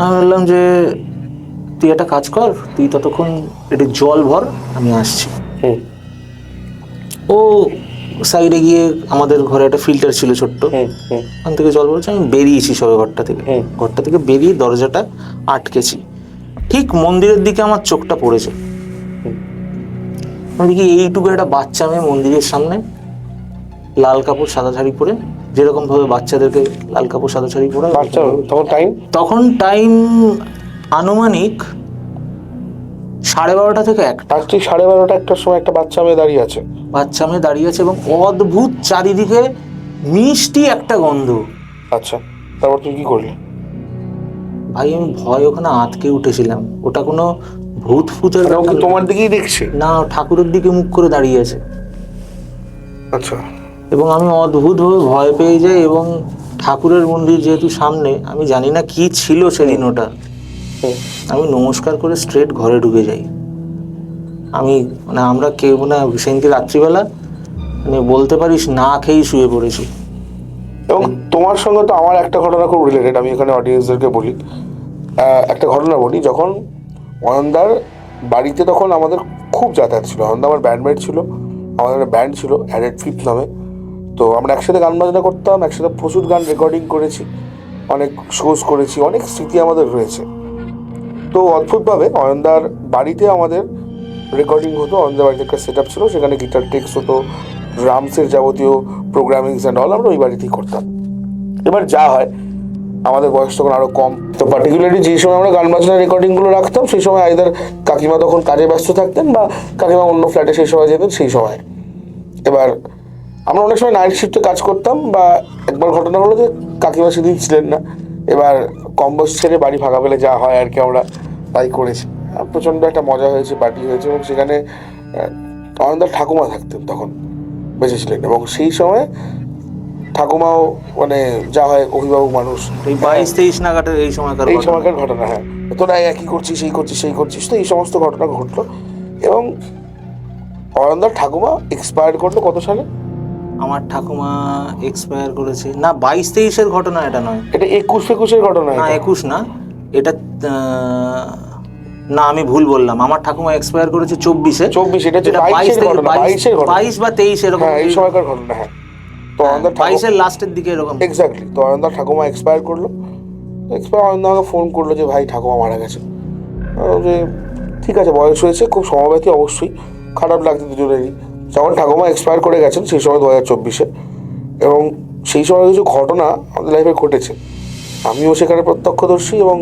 আমি বললাম যে তুই একটা কাজ কর, তুই ততক্ষণ একটু জল ভর, আমি আসছি। ও সাইডে গিয়ে, আমাদের ঘরে একটা ফিল্টার ছিল ছোট্ট, ওখান থেকে জল ভরছে। আমি বেরিয়েছি সবে ঘরটা থেকে বেরিয়ে দরজাটা আটকেছি। ঠিক মন্দিরের দিকে আমার চোখটা পড়েছে। আমি দেখি এইটুকু একটা বাচ্চা মেয়ে মন্দিরের সামনে লাল কাপড় সাদা শাড়ি পরে, যেরকম ভাবে বাচ্চাদেরকে লাল কাপড় সাদা শাড়ি পরে। তখন টাইম আনুমানিক 12:30 থেকে 1টা। রাত্রি 12:30 একটার সময় একটা বাচ্চা মেয়ে দাঁড়িয়ে আছে এবং অদ্ভুত চারিদিকে মিষ্টি একটা গন্ধ। আচ্ছা, তারপর তুই কি করলি? ভাই আমি ভয় ওখানে আটকে উঠেছিলাম। ওটা কোনো ভূত ফুতের তোমার দিকেই দেখছে না, ঠাকুরের দিকে মুখ করে দাঁড়িয়ে আছে। আচ্ছা। এবং আমি অদ্ভুতভাবে ভয় পেয়ে যাই, এবং ঠাকুরের মন্দির যেহেতু সামনে, আমি জানি না কি ছিল সেদিন ওটা। আমি নমস্কার করে স্ট্রেট ঘরে ঢুকে যাই। আমি আমরা কেউ সেদিনকে রাত্রিবেলা বলতে পারিস না খেয়েই শুয়ে পড়েছি। এবং তোমার সঙ্গে তো আমার একটা ঘটনা খুব রিলেটেড, আমি এখানে অডিয়েন্সদেরকে বলি। একটা ঘটনা বলি, যখন অয়নদার বাড়িতে তখন আমাদের খুব যাতায়াত ছিল। অয়নদা আমার ব্যান্ডমেট ছিল, আমাদের একটা ব্যান্ড ছিল অ্যাডেড ফিফথ নামে। তো আমরা একসাথে গান বাজনা করতাম, একসাথে প্রচুর গান রেকর্ডিং করেছি, অনেক শোজ করেছি, অনেক স্মৃতি আমাদের রয়েছে। তো অদ্ভুতভাবে অয়নদার বাড়িতে আমাদের রেকর্ডিং হতো। অয়নদার বাড়িতে একটা সেট আপ ছিল, সেখানে গিটার টেক্স হতো, ড্রামসের যাবতীয় প্রোগ্রামিংস অ্যান্ড অল আমরা ওই বাড়িতেই করতাম। এবার যা হয়, আমাদের বয়স তখন আরও কম, তো পার্টিকুলারলি যে সময় আমরা গান বাজনা রেকর্ডিংগুলো রাখতাম, সেই সময় আইদার কাকিমা তখন কাজে ব্যস্ত থাকতেন বা কাকিমা অন্য ফ্ল্যাটে সেই সময় যেতেন। সেই সময় এবার আমরা অনেক সময় নাইট শিফটে কাজ করতাম, বা একবার ঘটনা হলো যে কাকিমা সেদিন ছিলেন না। এবার কম বয়স ছেড়ে বাড়ি ভাগা পেলে যা হয় আর কি, আমরা তাই করেছি। প্রচণ্ড একটা মজা হয়েছে, পার্টি হয়েছে। এবং সেখানে অয়নদার ঠাকুমা থাকতেন, তখন বেঁচে ছিলেন। এবং সেই সময় ঠাকুমাও যা হয় অভিভাবক মানুষ, এই 22-23 নাগাদের এই সময়কার ঘটনা। হ্যাঁ, তোরা একই করছিস, সেই করছিস, তো এই সমস্ত ঘটনা ঘটলো। এবং অয়নদার ঠাকুমা এক্সপায়ার করলো কত সালে? আমার ঠাকুমা এক্সপায়ার করেছে না 22-23-এর ঘটনা, এটা নয়, এটা 21-21-এর ঘটনা। না 21 না, এটা না আমি ভুল বললাম। আমার ঠাকুমা এক্সপায়ার করেছে 24-এ। এটা 22 বা 23 এরকম এই সময়কার ঘটনা। হ্যাঁ, তো অয়নদার 22-এর লাস্টের দিকে এরকম। এক্স্যাক্টলি। তো অয়নদার ঠাকুমা এক্সপায়ার করলো। অয়নদা আমাকে ফোন করলো যে ভাই ঠাকুমা মারা গেছে। যে ঠিক আছে, বয়স হয়েছে, খুব সমব্যথী, অবশ্যই খারাপ লাগছে দুজনেরই। যখন ঠাকুমা এক্সপায়ার করে গেছেন সেই সময় 2024-এ, এবং সেই সময় কিছু ঘটনা আমাদের লাইফে ঘটেছে। আমিও সেখানে প্রত্যক্ষদর্শী এবং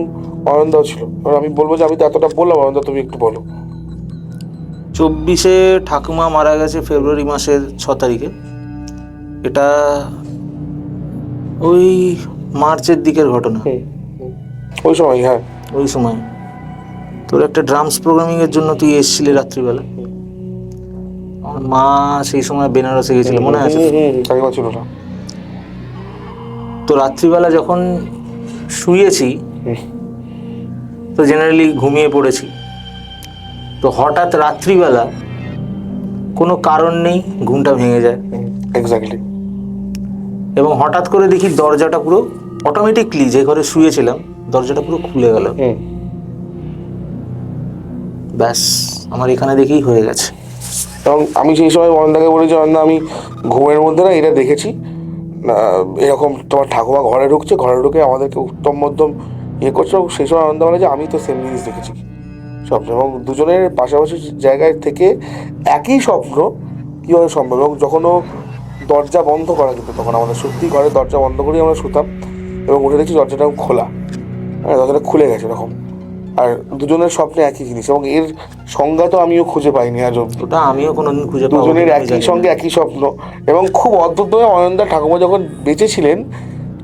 অয়নদাও ছিল। আমি বলবো যে আমি তো এতটা বললাম, অয়নদা তুমি একটু বলো। 24-এ ঠাকুমা মারা গেছে ফেব্রুয়ারি মাসের 6 তারিখে। এটা ওই মার্চের দিকের ঘটনা। ওই সময়, হ্যাঁ ওই সময় তোর একটা ড্রামস প্রোগ্রামিংয়ের জন্য তুই এসেছিলি রাত্রিবেলা। আমার মা সেই সময় বেনারসে গেছিল, মনে আছে? ছিল না। তো রাত্রিবেলা যখন শুয়েছি, তো জেনারেলি ঘুমিয়ে পড়েছি। তো হঠাৎ রাত্রিবেলা কোনো কারণ নেই ঘুমটা ভেঙে যায়। এক্স্যাক্টলি। এবং হঠাৎ করে দেখি দরজাটা পুরো অটোমেটিকলি, যে ঘরে শুয়েছিলাম, দরজাটা পুরো খুলে গেল। ব্যাস, আমার এখানে দেখেই হয়ে গেছে। এবং আমি সেই সময় অয়নদাকে বলেছি, অয়নদা আমি ঘুমের মধ্যে না এটা দেখেছি, এরকম তোমার ঠাকুমা ঘরে ঢুকে আমাদেরকে উত্তম মধ্যম করছে। সেই সময় অয়নদা বলে যে আমি তো সেম জিনিস দেখেছি স্বপ্ন। এবং দুজনের পাশাপাশি জায়গায় থেকে একই স্বপ্ন কীভাবে সম্ভব। এবং যখনও দরজা বন্ধ করা, কিন্তু তখন আমাদের সত্যি ঘরের দরজা বন্ধ করেই আমরা শুতাম, এবং উঠে দেখছি দরজাটাও খোলা, দরজাটা খুলে গেছে এরকম। আর দুজনের স্বপ্নে একই জিনিস, এবং এর সংজ্ঞা তো আমিও খুঁজে পাইনি আজ অব্দি। ওটা আমিও কোনোদিন খুঁজে পাবো দুজনের একই সঙ্গে একই স্বপ্ন। এবং খুব অদ্ভুতভাবে অয়নদা ঠাকুমা যখন বেঁচে ছিলেন,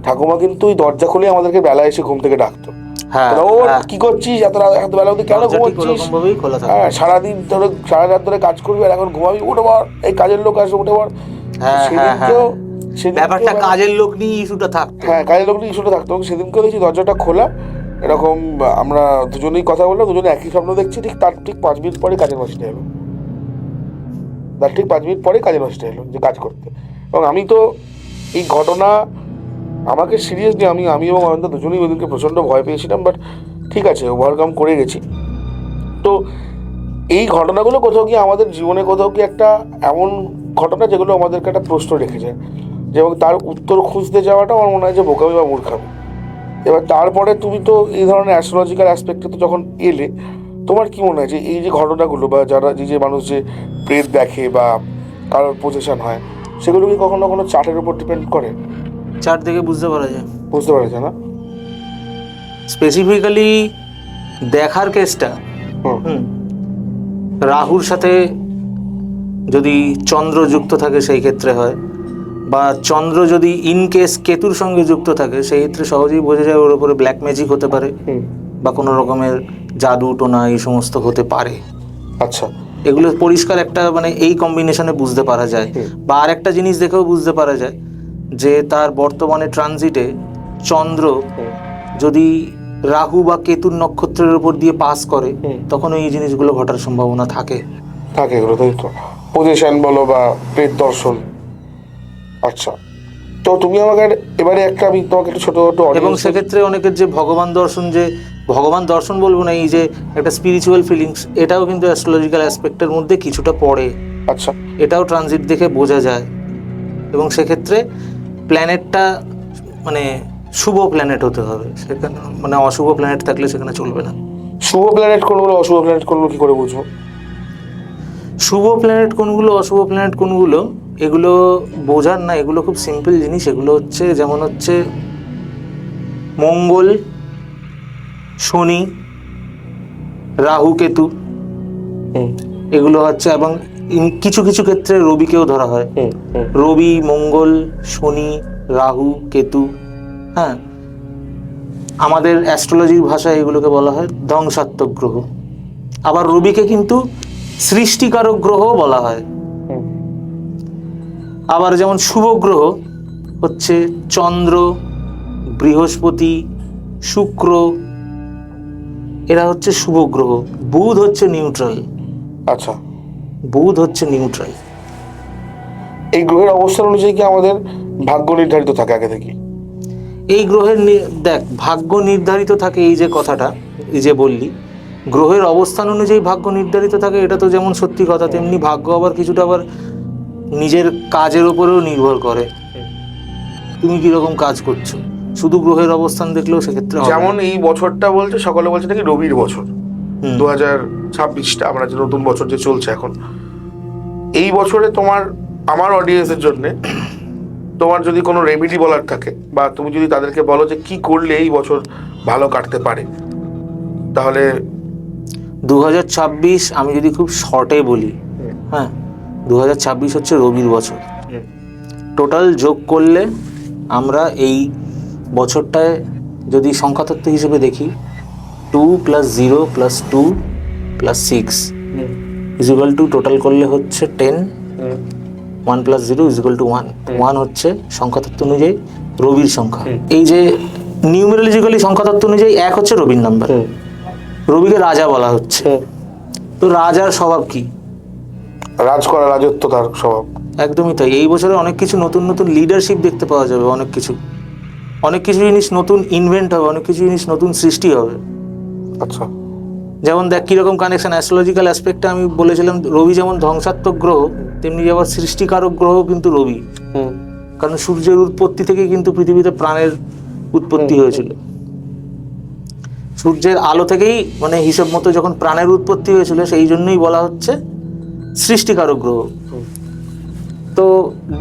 ঠাকুমা কিন্তু ওই দরজা খুলে আমাদেরকে বেলা এসে ঘুম থেকে ডাকতো। হ্যাঁ, ও কি করছিস এত বেলা অবধি, কেন ঘুমাচ্ছিস? হ্যাঁ, সারাদিন ধরে সারা রাত ধরে কাজ করবি আর এখন ঘুমাবি, উঠে পর, এই কাজের লোক আসবে, উঠে পর। সেদিনকেও ব্যাপারটা কাজের লোক নিয়ে ইস্যুটা থাকতো। হ্যাঁ, কাজের লোক নিয়ে ইস্যুটা থাকতো। সেদিনকেও দেখছি দরজাটা খোলা, এরকম আমরা দুজনেই কথা বললাম, দুজনে একই স্বপ্ন দেখছি। তার ঠিক 5 মিনিট পরে কাজের মাসটা এলো, তার ঠিক 5 মিনিট পরে কাজের মাসটা এলো যে কাজ করতে। এবং আমি তো এই ঘটনা আমাকে সিরিয়াসলি আমি এবং অনন্ত দুজনেই ওদিনকে প্রচণ্ড ভয় পেয়েছিলাম, বাট ঠিক আছে, ওভারকাম করে গেছি। তো এই ঘটনাগুলো কোথাও গিয়ে আমাদের জীবনে কোথাও কি একটা এমন ঘটনা যেগুলো আমাদেরকে একটা প্রশ্ন রেখে যায়, এবং তার উত্তর খুঁজতে যাওয়াটা আমার মনে হয় যে বোকামি বা মূর্খামি। এবার তারপরে তুমি তো এই ধরনের অ্যাস্ট্রোলজিক্যাল অ্যাসপেক্টে তো যখন এলে, তোমার কি মনে হয় যে এই যে ঘটনাগুলো বা যারা যে মানুষ যে প্রেত দেখে বা কারোর পজিশন হয়, সেগুলো কি কখনো কোনো চার্টের উপর ডিপেন্ড করে? চার্ট দেখে বুঝতে পারা যায়, বুঝতে পারছে না স্পেসিফিক্যালি দেখার কেসটা। রাহুর সাথে যদি চন্দ্র যুক্ত থাকে সেই ক্ষেত্রে হয়, বা চন্দ্র যদি ইন কেস কেতুর সঙ্গে যুক্ত থাকে সেই ক্ষেত্রে সহজেই বোঝা যায় ওর উপরে ব্ল্যাক ম্যাজিক হতে পারে, বা কোনো রকমের জাদু টোনা এই সমস্ত হতে পারে। আচ্ছা, এগুলো পরিষ্কার একটা মানে এই কম্বিনেশনে বুঝতে পারা যায়। বা আর একটা জিনিস দেখেও বুঝতে পারা যায় যে তার বর্তমানে ট্রানজিটে চন্দ্র যদি রাহু বা কেতুর নক্ষত্রের উপর দিয়ে পাস করে, তখন এই জিনিসগুলো ঘটার সম্ভাবনা থাকে। এগুলো তাই তো, পজিশন বলো বা প্রেত দর্শন। আচ্ছা, তো তুমি আমাকে এবারে আমি তোমাকে একটু ছোট এবং সেক্ষেত্রে অনেকের যে ভগবান দর্শন বলবো না, এই যে একটা স্পিরিচুয়াল ফিলিংস, এটাও কিন্তু অ্যাস্ট্রোলজিক্যাল অ্যাসপেক্টের মধ্যে কিছুটা পড়ে। আচ্ছা, এটাও ট্রানজিট দেখে বোঝা যায়। এবং সেক্ষেত্রে প্ল্যানেটটা মানে শুভ প্ল্যানেট হতে হবে, সেখানে মানে অশুভ প্ল্যানেট থাকলে সেখানে চলবে না। শুভ প্ল্যানেট কোনগুলো, অশুভ প্ল্যানেট কোনগুলো কি করে বুঝবো? শুভ প্ল্যানেট কোনগুলো, অশুভ প্ল্যানেট কোনগুলো, এগুলো বোঝার না, এগুলো খুব সিম্পল জিনিস। এগুলো হচ্ছে যেমন হচ্ছে মঙ্গল, শনি, রাহু, কেতু, এগুলো হচ্ছে। এবং কিছু কিছু ক্ষেত্রে রবিকেও ধরা হয়। রবি, মঙ্গল, শনি, রাহু, কেতু, হ্যাঁ, আমাদের অ্যাস্ট্রোলজির ভাষায় এগুলোকে বলা হয় ধ্বংসাত্মক গ্রহ। আবার রবিকে কিন্তু সৃষ্টিকারক গ্রহ বলা হয়। আবার যেমন শুভ গ্রহ হচ্ছে চন্দ্র, বৃহস্পতি, শুক্র, এরা হচ্ছে শুভ গ্রহ। বুধ হচ্ছে নিউট্রাল। আচ্ছা, বুধ হচ্ছে নিউট্রাল। এই গ্রহের অবস্থান অনুযায়ী কি আমাদের ভাগ্য নির্ধারিত থাকে আগে থেকে? এই গ্রহের দেখ, ভাগ্য নির্ধারিত থাকে, এই যে কথাটা এই যে বললি, গ্রহের অবস্থান অনুযায়ী ভাগ্য নির্ধারিত থাকে, এটা তো যেমন সত্যি কথা, তেমনি ভাগ্য আবার কিছুটা আবার নিজের কাজের উপরেও নির্ভর করে। তুমি কিরকম কাজ করছো, শুধু গ্রহের অবস্থান দেখলেও সেক্ষেত্রে হবে না। যেমন এই বছরটা বলছে, সকলে বলছে নাকি রবির বছর, 2026টা আমরা যে নতুন বছর যে চলছে এখন, এই বছরে আমার অডিয়েন্সের জন্য তোমার যদি কোনো রেমেডি বলার থাকে, বা তুমি যদি তাদেরকে বলো যে কি করলে এই বছর ভালো কাটতে পারে, তাহলে 2026 আমি যদি খুব শর্টে বলি, হ্যাঁ, 2026 হচ্ছে রবির বছর। টোটাল যোগ করলে আমরা এই বছরটায় যদি সংখ্যাতত্ত্ব হিসেবে দেখি, 2 + 0 + 2 + 6 = টোটাল করলে হচ্ছে 10। 1 + 0 = 1। 1 হচ্ছে সংখ্যাতত্ত্ব অনুযায়ী রবির সংখ্যা। এই যে নিউমেরোলজিক্যালি সংখ্যাতত্ত্ব অনুযায়ী 1 হচ্ছে রবির নাম্বার। রবিকে রাজা বলা হচ্ছে। তো রাজার স্বভাব কি? রাজ করা, রাজত্ব তার স্বভাব। একদমই তাই। এই বছরে অনেক কিছু নতুন নতুন লিডারশিপ দেখতে পাওয়া যাবে, অনেক কিছু জিনিস নতুন ইনভেন্ট হবে, অনেক কিছু জিনিস নতুন সৃষ্টি হবে। আচ্ছা, যেমন দেখ কিরকম কানেকশন অ্যাস্ট্রোলজিক্যাল অ্যাসপেক্টে আমি বলেছিলাম, রবি যেমন ধ্বংসাত্মক গ্রহ, তেমনি আবার সৃষ্টিকারক গ্রহ কিন্তু রবি। কারণ সূর্যের উৎপত্তি থেকে কিন্তু পৃথিবীতে প্রাণের উৎপত্তি হয়েছিল। সূর্যের আলো থেকেই মানে হিসাব মতো যখন প্রাণের উৎপত্তি হয়েছিল, সেই জন্যই বলা হচ্ছে সৃষ্টিকারক গ্রহ। তো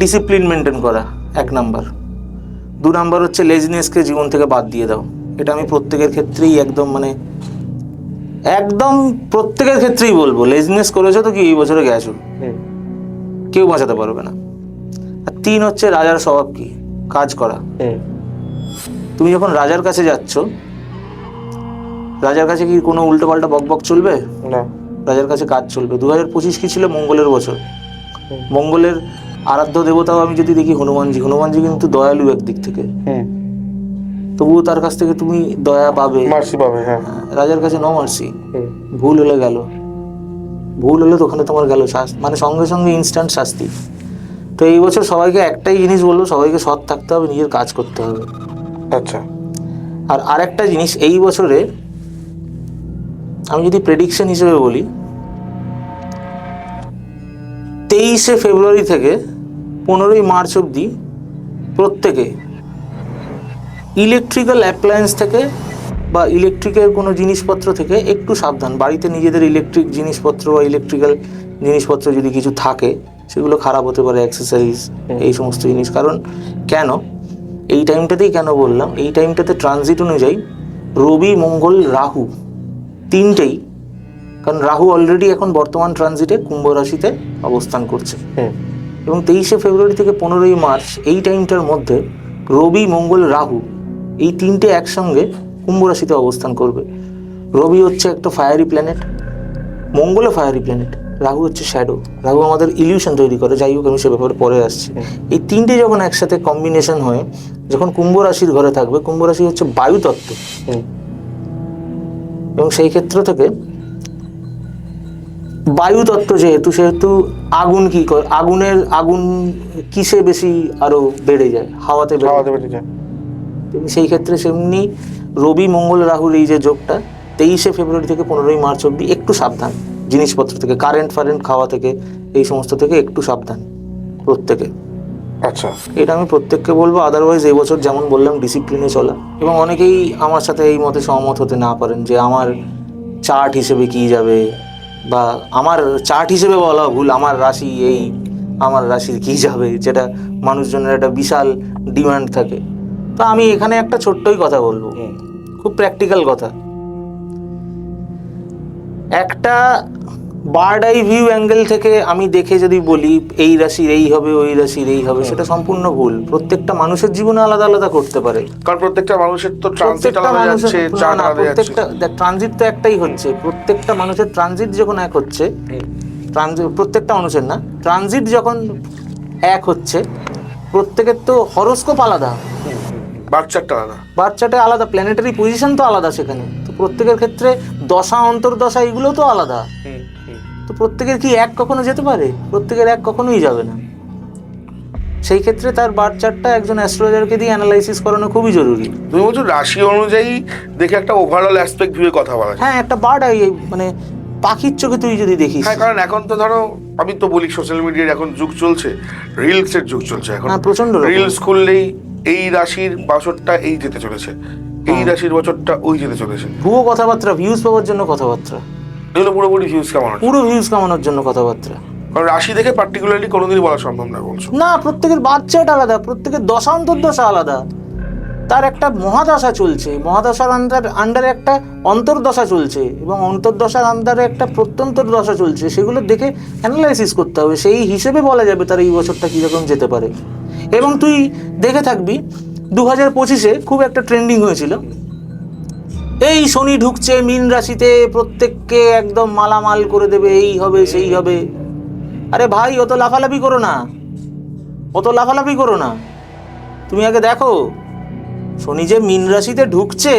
ডিসিপ্লিন মেনটেন করা 1 নাম্বার। 2 নাম্বার হচ্ছে লেজিনেসকে জীবন থেকে বাদ দিয়ে দাও। এটা আমি প্রত্যেকের ক্ষেত্রেই একদম মানে একদম প্রত্যেকের ক্ষেত্রেই বলবো, লেজনেস করেছো তো কি এই বছরে গেছো, কেউ বাঁচাতে পারবে না। আর 3 হচ্ছে রাজার স্বভাব কি, কাজ করা। তুমি যখন রাজার কাছে যাচ্ছ, রাজার কাছে কি কোনো উল্টো পাল্টা বকবক চলবে না, রাজার কাছে কাজ চলবে। 2025 কি ছিল, মঙ্গলের বছর। মঙ্গলের আরাধ্য দেবতাও আমি যদি দেখি হনুমানজি, হনুমানজি কিন্তু দয়ালু একদিক থেকে, তবুও তার কাছ থেকে তুমি দয়া পাবে, মার্সি পাবে। হ্যাঁ, রাজার কাছে নো মার্সি। ভুল হলে গেল, ভুল হলে তো ওখানে তোমার গেল মানে সঙ্গে সঙ্গে ইনস্ট্যান্ট শাস্তি। তো এই বছর সবাইকে একটাই জিনিস বলবো, সবাইকে সৎ থাকতে হবে, নিজের কাজ করতে হবে। আচ্ছা। আর আরেকটা জিনিস, এই বছরে আমি যদি প্রেডিকশন হিসেবে বলি, 23শে ফেব্রুয়ারি থেকে 15ই মার্চ অবধি প্রত্যেকে ইলেকট্রিক্যাল অ্যাপ্লায়েন্স থেকে বা ইলেকট্রিকের কোনো জিনিসপত্র থেকে একটু সাবধান। বাড়িতে নিজেদের ইলেকট্রিক জিনিসপত্র বা ইলেকট্রিক্যাল জিনিসপত্র যদি কিছু থাকে, সেগুলো খারাপ হতে পারে, অ্যাক্সেসরিজ, এই সমস্ত জিনিস। কারণ কেন এই টাইমটাতেই কেন বললাম, এই টাইমটাতে ট্রানজিট অনুযায়ী রবি, মঙ্গল, রাহু তিনটেই, কারণ রাহু অলরেডি এখন বর্তমান ট্রানজিটে কুম্ভ রাশিতে অবস্থান করছে। এবং 23শে ফেব্রুয়ারি থেকে 15ই মার্চ এই টাইমটার মধ্যে রবি, মঙ্গল, রাহু এই তিনটে একসঙ্গে কুম্ভ রাশিতে অবস্থান করবে। রবি হচ্ছে একটা ফায়ারি প্ল্যানেট, মঙ্গলও ফায়ারি প্ল্যানেট, রাহু হচ্ছে শ্যাডো। রাহু আমাদের ইলিউশন তৈরি করে, যাই হোক আমি সে ব্যাপারে পরে আসছি। এই তিনটে যখন একসাথে কম্বিনেশন হয়ে যখন কুম্ভ রাশির ঘরে থাকবে, কুম্ভ রাশি হচ্ছে বায়ুতত্ত্ব, এবং সেই ক্ষেত্র থেকে বায়ুতত্ত্ব যেহেতু, সেহেতু আগুন কি করে, আগুন কিসে বেশি আরো বেড়ে যায়, হাওয়াতে বেড়ে যায়। সেই ক্ষেত্রে সেমনি রবি, মঙ্গল, রাহুর এই যে যোগটা 23শে ফেব্রুয়ারি থেকে 15ই মার্চ অব্দি একটু সাবধান জিনিসপত্র থেকে, কারেন্ট খাওয়া থেকে, এই সমস্ত থেকে একটু সাবধান প্রত্যেকে। আচ্ছা, এটা আমি প্রত্যেককে বলবো। আদারওয়াইজ এই বছর যেমন বললাম ডিসিপ্লিনে চলা। এবং অনেকেই আমার সাথে এই মতে সহমত হতে না পারেন যে আমার চার্ট হিসেবে কি যাবে, বা আমার চার্ট হিসেবে বলা ভুল, আমার রাশি এই, আমার রাশির কি যাবে, যেটা মানুষজনের একটা বিশাল ডিমান্ড থাকে। তো আমি এখানে একটা ছোট্টই কথা বলবো, খুব প্র্যাকটিক্যাল কথা। একটা বার্ড আই ভিউ অ্যাঙ্গেল থেকে আমি দেখে যদি বলি এই রাশির এই হবে, ওই রাশির এই হবে, সেটা সম্পূর্ণ ভুল। প্রত্যেকটা মানুষের জীবনে আলাদা আলাদা করতে পারে, কারণ প্রত্যেকটা মানুষের তো ট্রানজিট আলাদা যাচ্ছে, চার্ট আলাদা যাচ্ছে। প্রত্যেকটা ট্রানজিট তো একটাই হচ্ছে, প্রত্যেকটা মানুষের ট্রানজিট যখন এক হচ্ছে, প্রত্যেকটা মানুষের না, ট্রানজিট যখন এক হচ্ছে, প্রত্যেকের তো হরোস্কোপ আলাদা, বাচ্চাটা আলাদা, প্ল্যানেটারি পজিশন তো আলাদা সেখানে। তো প্রত্যেকের ক্ষেত্রে দশা, অন্তর্দশা, এগুলো তো আলাদা। তো প্রত্যেকের কি এক কখনো যেতে পারে? প্রত্যেকের এক কখনোই যাবে না। সেই ক্ষেত্রে তার বার্থ চার্টটা একজন অ্যাস্ট্রোলজারকে দিয়ে অ্যানালাইসিস করানো খুবই জরুরি। তুমি বলছো রাশি অনুযায়ী দেখে একটা ওভারঅল অ্যাসপেক্ট ভিউয়ে কথা বলা যায়। হ্যাঁ, একটা বার্ড আই, মানে পাখির চোখে তুই যদি দেখিস। হ্যাঁ, কারণ এখন তো ধরো আমি তো বলি সোশ্যাল মিডিয়ার এখন যুগ চলছে, রিলসের যুগ চলছে এখন। প্রচন্ড রিলস খুললেই এই রাশির বছরটা এই যেতে চলেছে, এই রাশির বছরটা ওই যেতে চলেছে। ভুয়ো কথাবার্তা, ভিউজ পাওয়ার জন্য কথাবার্তা, এগুলো পুরোপুরি ভিউজ কামানো, পুরো ভিউজ কামানোর জন্য কথাবার্তা। কারণ রাশি দেখে পার্টিকুলারলি কোনোদিনই বলা সম্ভব না বলছো না। প্রত্যেকের বাচ্চাটা আলাদা, প্রত্যেকের দশা অন্তর্দশা আলাদা। তার একটা মহাদশা চলছে, মহাদশার আন্ডারে একটা অন্তর্দশা চলছে, এবং অন্তর্দশার আন্ডারে একটা প্রত্যন্তর দশা চলছে। সেগুলো দেখে অ্যানালাইসিস করতে হবে, সেই হিসেবে বলা যাবে তার এই বছরটা কীরকম যেতে পারে। এবং তুই দেখে থাকবি 2025-এ খুব একটা ট্রেন্ডিং হয়েছিল, এই শনি ঢুকছে মীন রাশিতে, প্রত্যেককে একদম মালামাল করে দেবে, এই হবে সেই হবে। আরে ভাই, অত লাফালাফি করো না, অত লাফালাফি করো না। তুমি আগে দেখো শনি যে মীন রাশিতে ঢুকছে,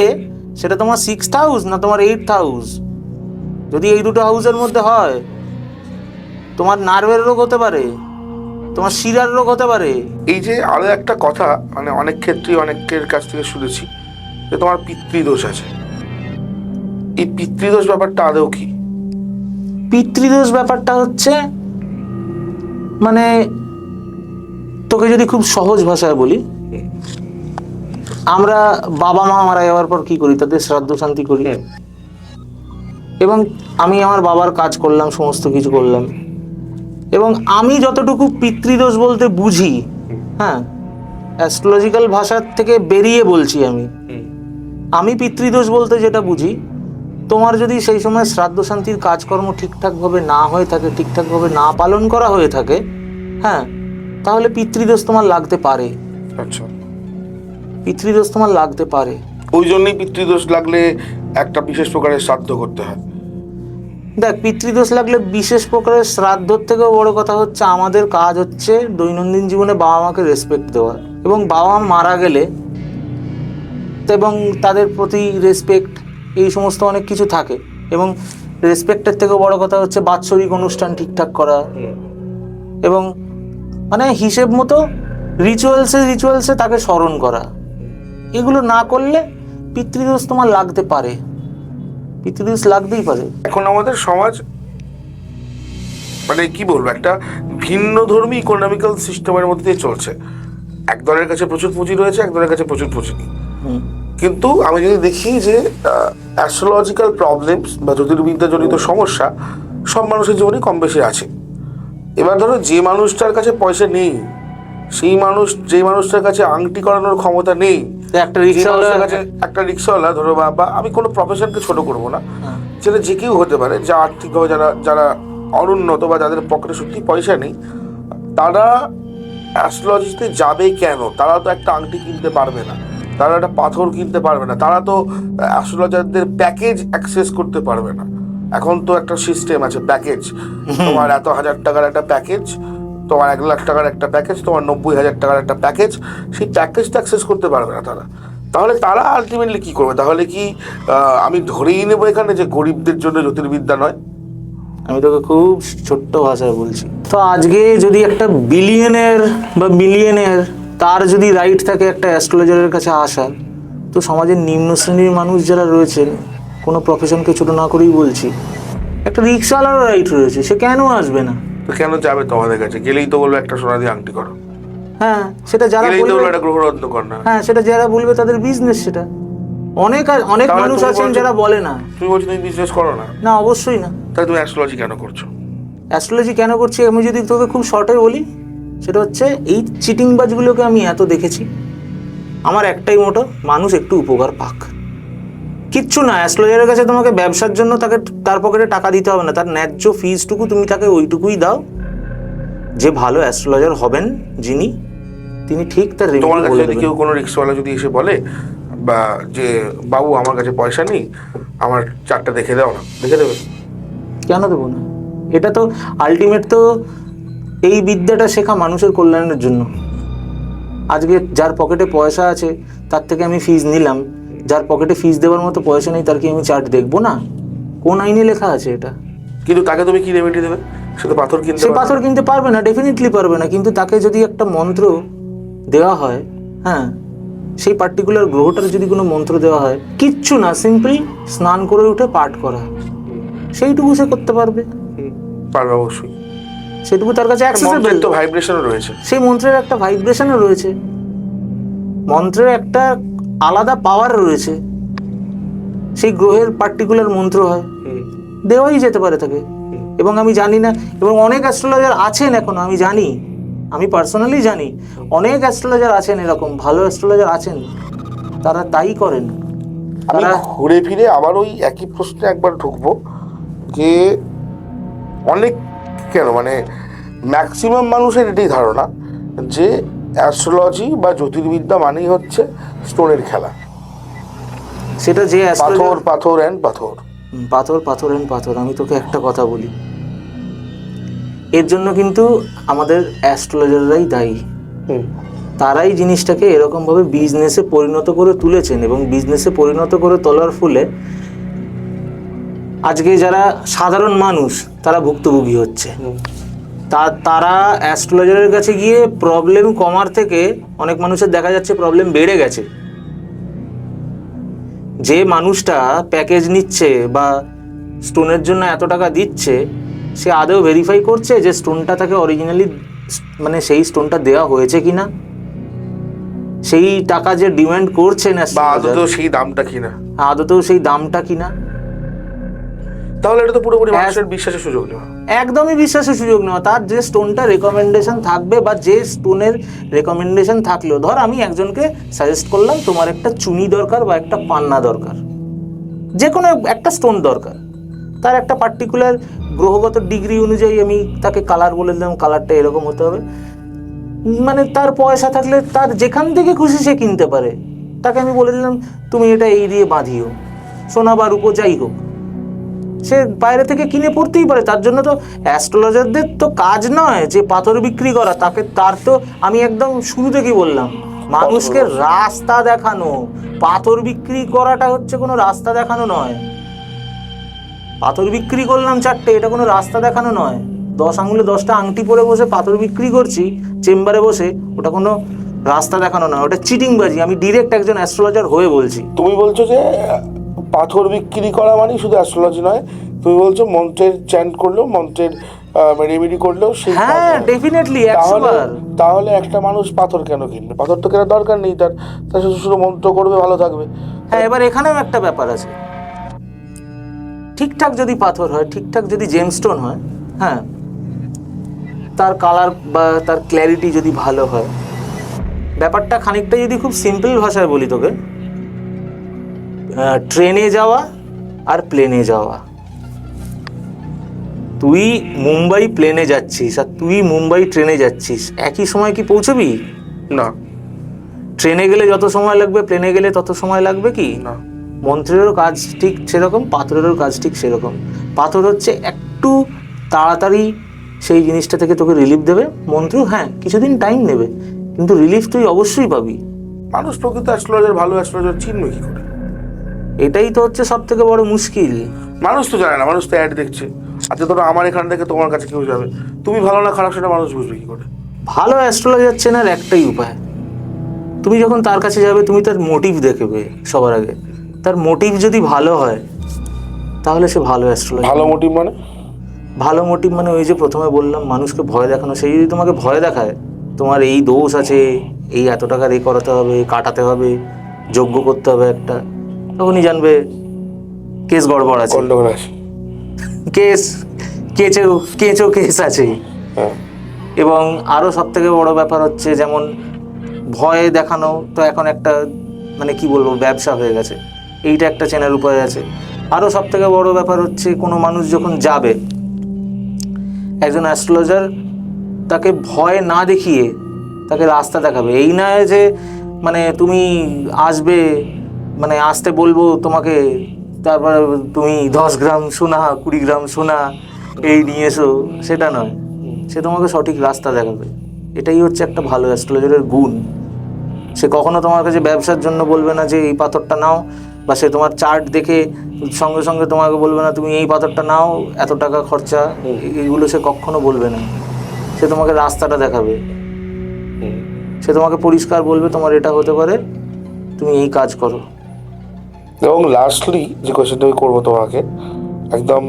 সেটা তোমার 6th হাউস না তোমার 8th হাউস। যদি এই দুটো হাউসের মধ্যে হয়, তোমার নার্ভের রোগ হতে পারে, তোমার শিরার রোগ হতে পারে। এই যে আরো একটা কথা, মানে অনেক ক্ষেত্রে অনেকের কাছ থেকে শুনেছি যে তোমার পিতৃদোষ আছে। এই পিতৃদোষ ব্যাপারটা আদৌ কি? পিতৃদোষ ব্যাপারটা হচ্ছে, মানে তোকে যদি খুব সহজ ভাষায় বলি, আমরা বাবা মা মারা যাওয়ার পর কি করি, তাদের শ্রাদ্ধ শান্তি করি। এবং আমি আমার বাবার কাজ করলাম, সমস্ত কিছু করলাম, এবং আমি যতটুকু পিতৃদোষ বলতে বুঝি, হ্যাঁ, অ্যাস্ট্রোলজিক্যাল ভাষার থেকে বেরিয়ে বলছি, আমি পিতৃদোষ বলতে যেটা বুঝি, তোমার যদি সেই সময় শ্রাদ্ধ শান্তির কাজকর্ম ঠিকঠাকভাবে না হয়ে থাকে, ঠিকঠাকভাবে না পালন করা হয়ে থাকে, হ্যাঁ, তাহলে পিতৃদোষ তোমার লাগতে পারে। আচ্ছা, পিতৃদোষ তোমার লাগতে পারে। ওই জন্যই পিতৃদোষ লাগলে একটা বিশেষ প্রকারের শ্রাদ্ধ করতে হয়। দেখ, পিতৃদোষ লাগলে বিশেষ প্রকারের শ্রাদ্ধর থেকেও বড় কথা হচ্ছে আমাদের কাজ হচ্ছে দৈনন্দিন জীবনে বাবা মাকে রেসপেক্ট দেওয়া, এবং বাবা মা মারা গেলে এবং তাদের প্রতি রেসপেক্ট, এই সমস্ত অনেক কিছু থাকে। এবং রেসপেক্টের থেকেও বড় কথা হচ্ছে বাৎসরিক অনুষ্ঠান ঠিকঠাক করা, এবং মানে হিসেব মতো রিচুয়ালসে তাকে স্মরণ করা। এগুলো না করলে পিতৃদোষ তোমার লাগতে পারে, পিতৃদোষ লাগতেই পারে। এখন আমাদের সমাজ মানে কি বলবো, একটা ভিন্ন ধর্মী ইকোনমিক্যাল সিস্টেমের মধ্যে দিয়ে চলছে। এক দলের কাছে প্রচুর পুঁজি রয়েছে, এক দলের কাছে প্রচুর পুঁজি নেই। কিন্তু আমি যদি দেখি যে অ্যাস্ট্রোলজিক্যাল প্রবলেমস বা জ্যোতির্বিদ্যাজনিত সমস্যা সব মানুষের জীবনে কম বেশি আছে। এবার ধরো যে মানুষটার কাছে পয়সা নেই, যে মানুষটার কাছে আংটি করানোর ক্ষমতা নেই, একটা রিক্সাওয়ালা ধরো, বা আমি কোনো প্রফেশনকে ছোট করবো না, সেটা যে কেউ হতে পারে, যা আর্থিকভাবে যারা অনুন্নত বা যাদের পকেটে সত্যি পয়সা নেই, তারা অ্যাস্ট্রোলজিতে যাবে কেন? তারা তো একটা আংটি কিনতে পারবে না, তারা একটা পাথর কিনতে পারবে না, তারা তো অ্যাস্ট্রোলজারদের প্যাকেজ অ্যাক্সেস করতে পারবে না। এখন তো একটা সিস্টেম আছে, প্যাকেজ, তোমার এত হাজার টাকার একটা প্যাকেজ, তোমার 1 লাখ টাকার একটা প্যাকেজ, তোমার 90,000 টাকার একটা প্যাকেজ, সেই প্যাকেজটা অ্যাক্সেস করতে পারবে না তারা। তাহলে তারা আলটিমেটলি কী করবে? তাহলে কি আমি ধরেই নেবো এখানে যে গরিবদের জন্য জ্যোতির্বিদ্যা নয়? আমি তোকে খুব ছোট্ট ভাষায় বলছি, তো আজকে যদি একটা বিলিয়নের বা মিলিয়নের তার যদি রাইট থাকে একটা অ্যাস্ট্রোলজারের কাছে আসা, তো সমাজের নিম্ন শ্রেণীর মানুষ যারা রয়েছেন, কোনো প্রফেশনকে ছোট না করেই বলছি, একটা রিক্সাওয়ালারও রাইট রয়েছে, সে কেন আসবে না? তো কেন যাবে তোমাদের কাছে? গেলেই তো বলবে একটা সোনা দিয়ে আংটি করো, হ্যাঁ, সেটা যারা বলবে, একটা গ্রহরত্ন কর না, হ্যাঁ, সেটা যারা বলবে তাদের বিজনেস। সেটা অনেক মানুষ আছেন যারা বলে না। তুমি বলছো তুমি বিজনেস করো না? না, অবশ্যই না। তাহলে তুমি অ্যাস্ট্রোলজি কেন করছো? অ্যাস্ট্রোলজি কেন করছি আমি যদি তোকে খুব শর্টে বলি, সেটা হচ্ছে এই চিটিংবাজগুলোকে আমি এত দেখেছি, আমার একটাই মোটো, মানুষ একটু উপকার পাক, কিচ্ছু না। অ্যাস্ট্রোলজারের কাছে তোমাকে ব্যবসার জন্য তার পকেটে টাকা দিতে হবে না, তার ন্যায্য ফিজটুকু তুমি তাকে ওইটুকুই দাও। যে ভালো অ্যাস্ট্রোলজার হবেন যিনি, তিনি ঠিক তার রিভিউ তোমার কাছে বলে যদি দেবেন। কেউ কোনো রিক্সাওয়ালা যদি এসে বলে বা যে বাবু আমার কাছে পয়সা নেই, আমার চারটা দেখে দাও না, দেখে দেবে? কেন দেবো না? এটা তো আলটিমেট, তো এই বিদ্যাটা শেখা মানুষের কল্যাণের জন্য। আজকে যার পকেটে পয়সা আছে তার থেকে আমি ফিজ নিলাম, যার পকেটে ফিজ দেওয়ার মতো পয়সা নেই তার কি আমি চার্ট দেখবো না? কোন আইনে লেখা আছে এটা? কিন্তু তাকে তুমি কি রেমেডি দেবে? সে তো পাথর কিনতে সে পাথর কিনতে পারবে না, ডেফিনেটলি পারবে না। কিন্তু তাকে যদি একটা মন্ত্র দেওয়া হয়, হ্যাঁ, সেই পার্টিকুলার গ্রহটার যদি কোনো মন্ত্র দেওয়া হয়, কিচ্ছু না, সিম্পলি স্নান করে উঠে পাঠ করা, সেইটুকু সে করতে পারবে। পারবে অবশ্যই, সেটুকু তার কাছে অ্যাক্সেসিবল। তো ভাইব্রেশনও রয়েছে, সেই মন্ত্রের একটা ভাইব্রেশনও রয়েছে, মন্ত্রের একটা আলাদা পাওয়ার রয়েছে, সেই গ্রহের পার্টিকুলার মন্ত্র হয়, দেওয়াই যেতে পারে তাকে। এবং আমি জানি না, এবং অনেক অ্যাস্ট্রোলজার আছেন এখনো, আমি জানি, আমি পার্সোনালি জানি অনেক অ্যাস্ট্রোলজার আছেন, এরকম ভালো অ্যাস্ট্রোলজার আছেন, তারা তাই করেন। আমি ঘুরে ফিরে আবার ওই একই প্রশ্নে একবার ঢুকবো যে অনেক কেন মানে ম্যাক্সিমাম মানুষের এটাই ধারণা যে অ্যাস্ট্রোলজি বা জ্যোতির্বিদ্যা মানেই হচ্ছে স্টোনের খেলা, সেটা যে পাথর পাথর অ্যান্ড পাথর, পাথর পাথর অ্যান্ড পাথর। আমি তোকে একটা কথা বলি, এর জন্য কিন্তু আমাদের অ্যাস্ট্রোলজাররাই দায়ী। তারাই জিনিসটাকে এরকমভাবে বিজনেসে পরিণত করে তুলেছেন, এবং বিজনেসে পরিণত করে তোলার ফলে আজকে যারা সাধারণ মানুষ তারা ভুক্তভোগী হচ্ছে। তারা অ্যাস্ট্রোলজারের কাছে গিয়ে প্রবলেম কমার থেকে অনেক মানুষের দেখা যাচ্ছে প্রবলেম বেড়ে গেছে। যে মানুষটা প্যাকেজ নিচ্ছে বা স্টোনের জন্য এত টাকা দিচ্ছে, সে আদৌ ভেরিফাই করছে যে স্টোনটা তাকে অরিজিনালি, মানে সেই স্টোনটা দেওয়া হয়েছে কিনা, সেই টাকা যে ডিমান্ড করছেন আদতেও সেই দামটা কিনা, আদতেও সেই দামটা কিনা। তাহলে এটা তো পুরোপুরি মানুষের বিশ্বাসের সুযোগ নেওয়া, একদমই বিশ্বাসের সুযোগ নেওয়া। তার যে স্টোনটা রেকমেন্ডেশন থাকবে বা যে স্টোনের রেকমেন্ডেশন থাকলেও, ধর আমি একজনকে সাজেস্ট করলাম তোমার একটা চুনি দরকার বা একটা পান্না দরকার, যে কোনো একটা স্টোন দরকার, তার একটা পার্টিকুলার গ্রহগত ডিগ্রি অনুযায়ী আমি তাকে কালার বলে দিলাম, কালারটা এরকম হতে হবে। মানে তার পয়সা থাকলে তার যেখান থেকে খুশি সে কিনতে পারে, তাকে আমি বলে দিলাম তুমি এটা এই দিয়ে বাঁধিও, সোনা বা রূপো যাই হোক, সে বাইরে থেকে কিনে পড়তেই পারে। তার জন্য তো অ্যাস্ট্রোলজারদের তো কাজ নয় যে পাথর বিক্রি করা, তার তো আমি একদম শুরু থেকেই বললাম মানুষকে রাস্তা দেখানো। পাথর বিক্রি করাটা হচ্ছে কোনো রাস্তা দেখানো নয়। পাথর বিক্রি করলাম 4টে, এটা কোনো রাস্তা দেখানো নয়। 10 আঙুলে 10টা আংটি পরে বসে পাথর বিক্রি করছি চেম্বারে বসে, ওটা কোনো রাস্তা দেখানো নয়, ওটা চিটিংবাজি। আমি ডিরেক্ট একজন অ্যাস্ট্রোলজার হয়ে বলছি। তুমি বলছো যে পাথর বিক্রি করা মানে শুধু অ্যাস্ট্রোলজি নয়, তুমি বলছো মন্ত্রের চ্যান্ট করলেও, মন্ত্রের রেমেডি করলেও সেই কাজ হ্যাঁ, হয়। ডেফিনেটলি তাহলে 100 বার। তাহলে একটা মানুষ পাথর কেন কিনবে? পাথর তো কেনার দরকার নেই তার, তার শুধু শুধু মন্ত্র করবে, ভালো থাকবে। হ্যাঁ, এবার এখানেও একটা ব্যাপার আছে। ঠিকঠাক যদি পাথর হয়, ঠিকঠাক যদি জেমস্টোন হয়, হ্যাঁ, তার কালার বা তার ক্ল্যারিটি যদি ভালো হয়, ব্যাপারটা খানিকটা যদি খুব সিম্পল ভাষায় বলি তোকে, ট্রেনে যাওয়া আর প্লেনে যাওয়া। তুই মুম্বাই প্লেনে যাচ্ছিস আর তুই মুম্বাই ট্রেনে যাচ্ছিস, একই সময় কি পৌঁছবি? না ট্রেনে গেলে যত সময় লাগবে প্লেনে গেলে তত সময় লাগবে কি? না। মন্ত্রেরও কাজ ঠিক সেরকম, পাথরেরও কাজ ঠিক সেরকম। পাথর হচ্ছে একটু তাড়াতাড়ি সেই জিনিসটা থেকে তোকে রিলিফ দেবে, মন্ত্র হ্যাঁ কিছুদিন টাইম নেবে, কিন্তু রিলিফ তুই অবশ্যই পাবি। মানুষ প্রকৃত অ্যাস্ট্রোলজার, ভালো অ্যাস্ট্রোলজার চিনবে কি করে? এটাই তো হচ্ছে সব থেকে বড় মুশকিল। মানুষ তো জানে না, মানুষ তো অ্যাড দেখছে। আচ্ছা ধরো আমার এখান থেকে তোমার কাছে কেউ যাবে, তুমি ভালো না খারাপ সেটা মানুষ বুঝবে কি করে? ভালো অ্যাস্ট্রোলজার চেনার একটাই উপায়, তুমি যখন তার কাছে যাবে তুমি তার মোটিভ দেখবে সবার আগে। তার মোটিভ যদি ভালো হয় তাহলে সে ভালো অ্যাস্ট্রোলজার। ভালো মোটিভ মানে? ভালো মোটিভ মানে ওই যে প্রথমে বললাম মানুষকে ভয় দেখানো। সেই যদি তোমাকে ভয় দেখায় তোমার এই দোষ আছে, এই এত টাকার এই করাতে হবে, কাটাতে হবে, যোগ্য করতে হবে একটা, তখনই জানবে কেস গড়বড় আছে, গন্ডগোল আছে। কেস কেঁচো কেস আছে। হ্যাঁ। এবং আরও সব থেকে বড় ব্যাপার হচ্ছে, যেমন ভয় দেখানো তো এখন একটা মানে কি বলবো ব্যবসা হয়ে গেছে, এইটা একটা চেনার উপায় আছে। আরও সব থেকে বড় ব্যাপার হচ্ছে কোনো মানুষ যখন যাবে, একজন অ্যাস্ট্রোলজার তাকে ভয় না দেখিয়ে তাকে রাস্তা দেখাবে। এই নয় যে মানে তুমি আসবে, মানে আসতে বলবো তোমাকে, তারপর তুমি 10 গ্রাম সোনা 20 গ্রাম সোনা এই নিয়ে এসো, সেটা নয়। সে তোমাকে সঠিক রাস্তা দেখাবে। এটাই হচ্ছে একটা ভালো অ্যাস্ট্রোলজারের গুণ। সে কখনো তোমার কাছে ব্যবসার জন্য বলবে না যে এই পাথরটা নাও, বা সে তোমার চার্ট দেখে সঙ্গে সঙ্গে তোমাকে বলবে না তুমি এই পাথরটা নাও, এত টাকা খরচা, এইগুলো সে কখনো বলবে না। সে তোমাকে রাস্তাটা দেখাবে, সে তোমাকে পরিষ্কার বলবে তোমার এটা হতে পারে, তুমি এই কাজ করো। এবং লাস্টলি যে কোয়েশ্চেনটা আমি করবো তোমাকে, একদম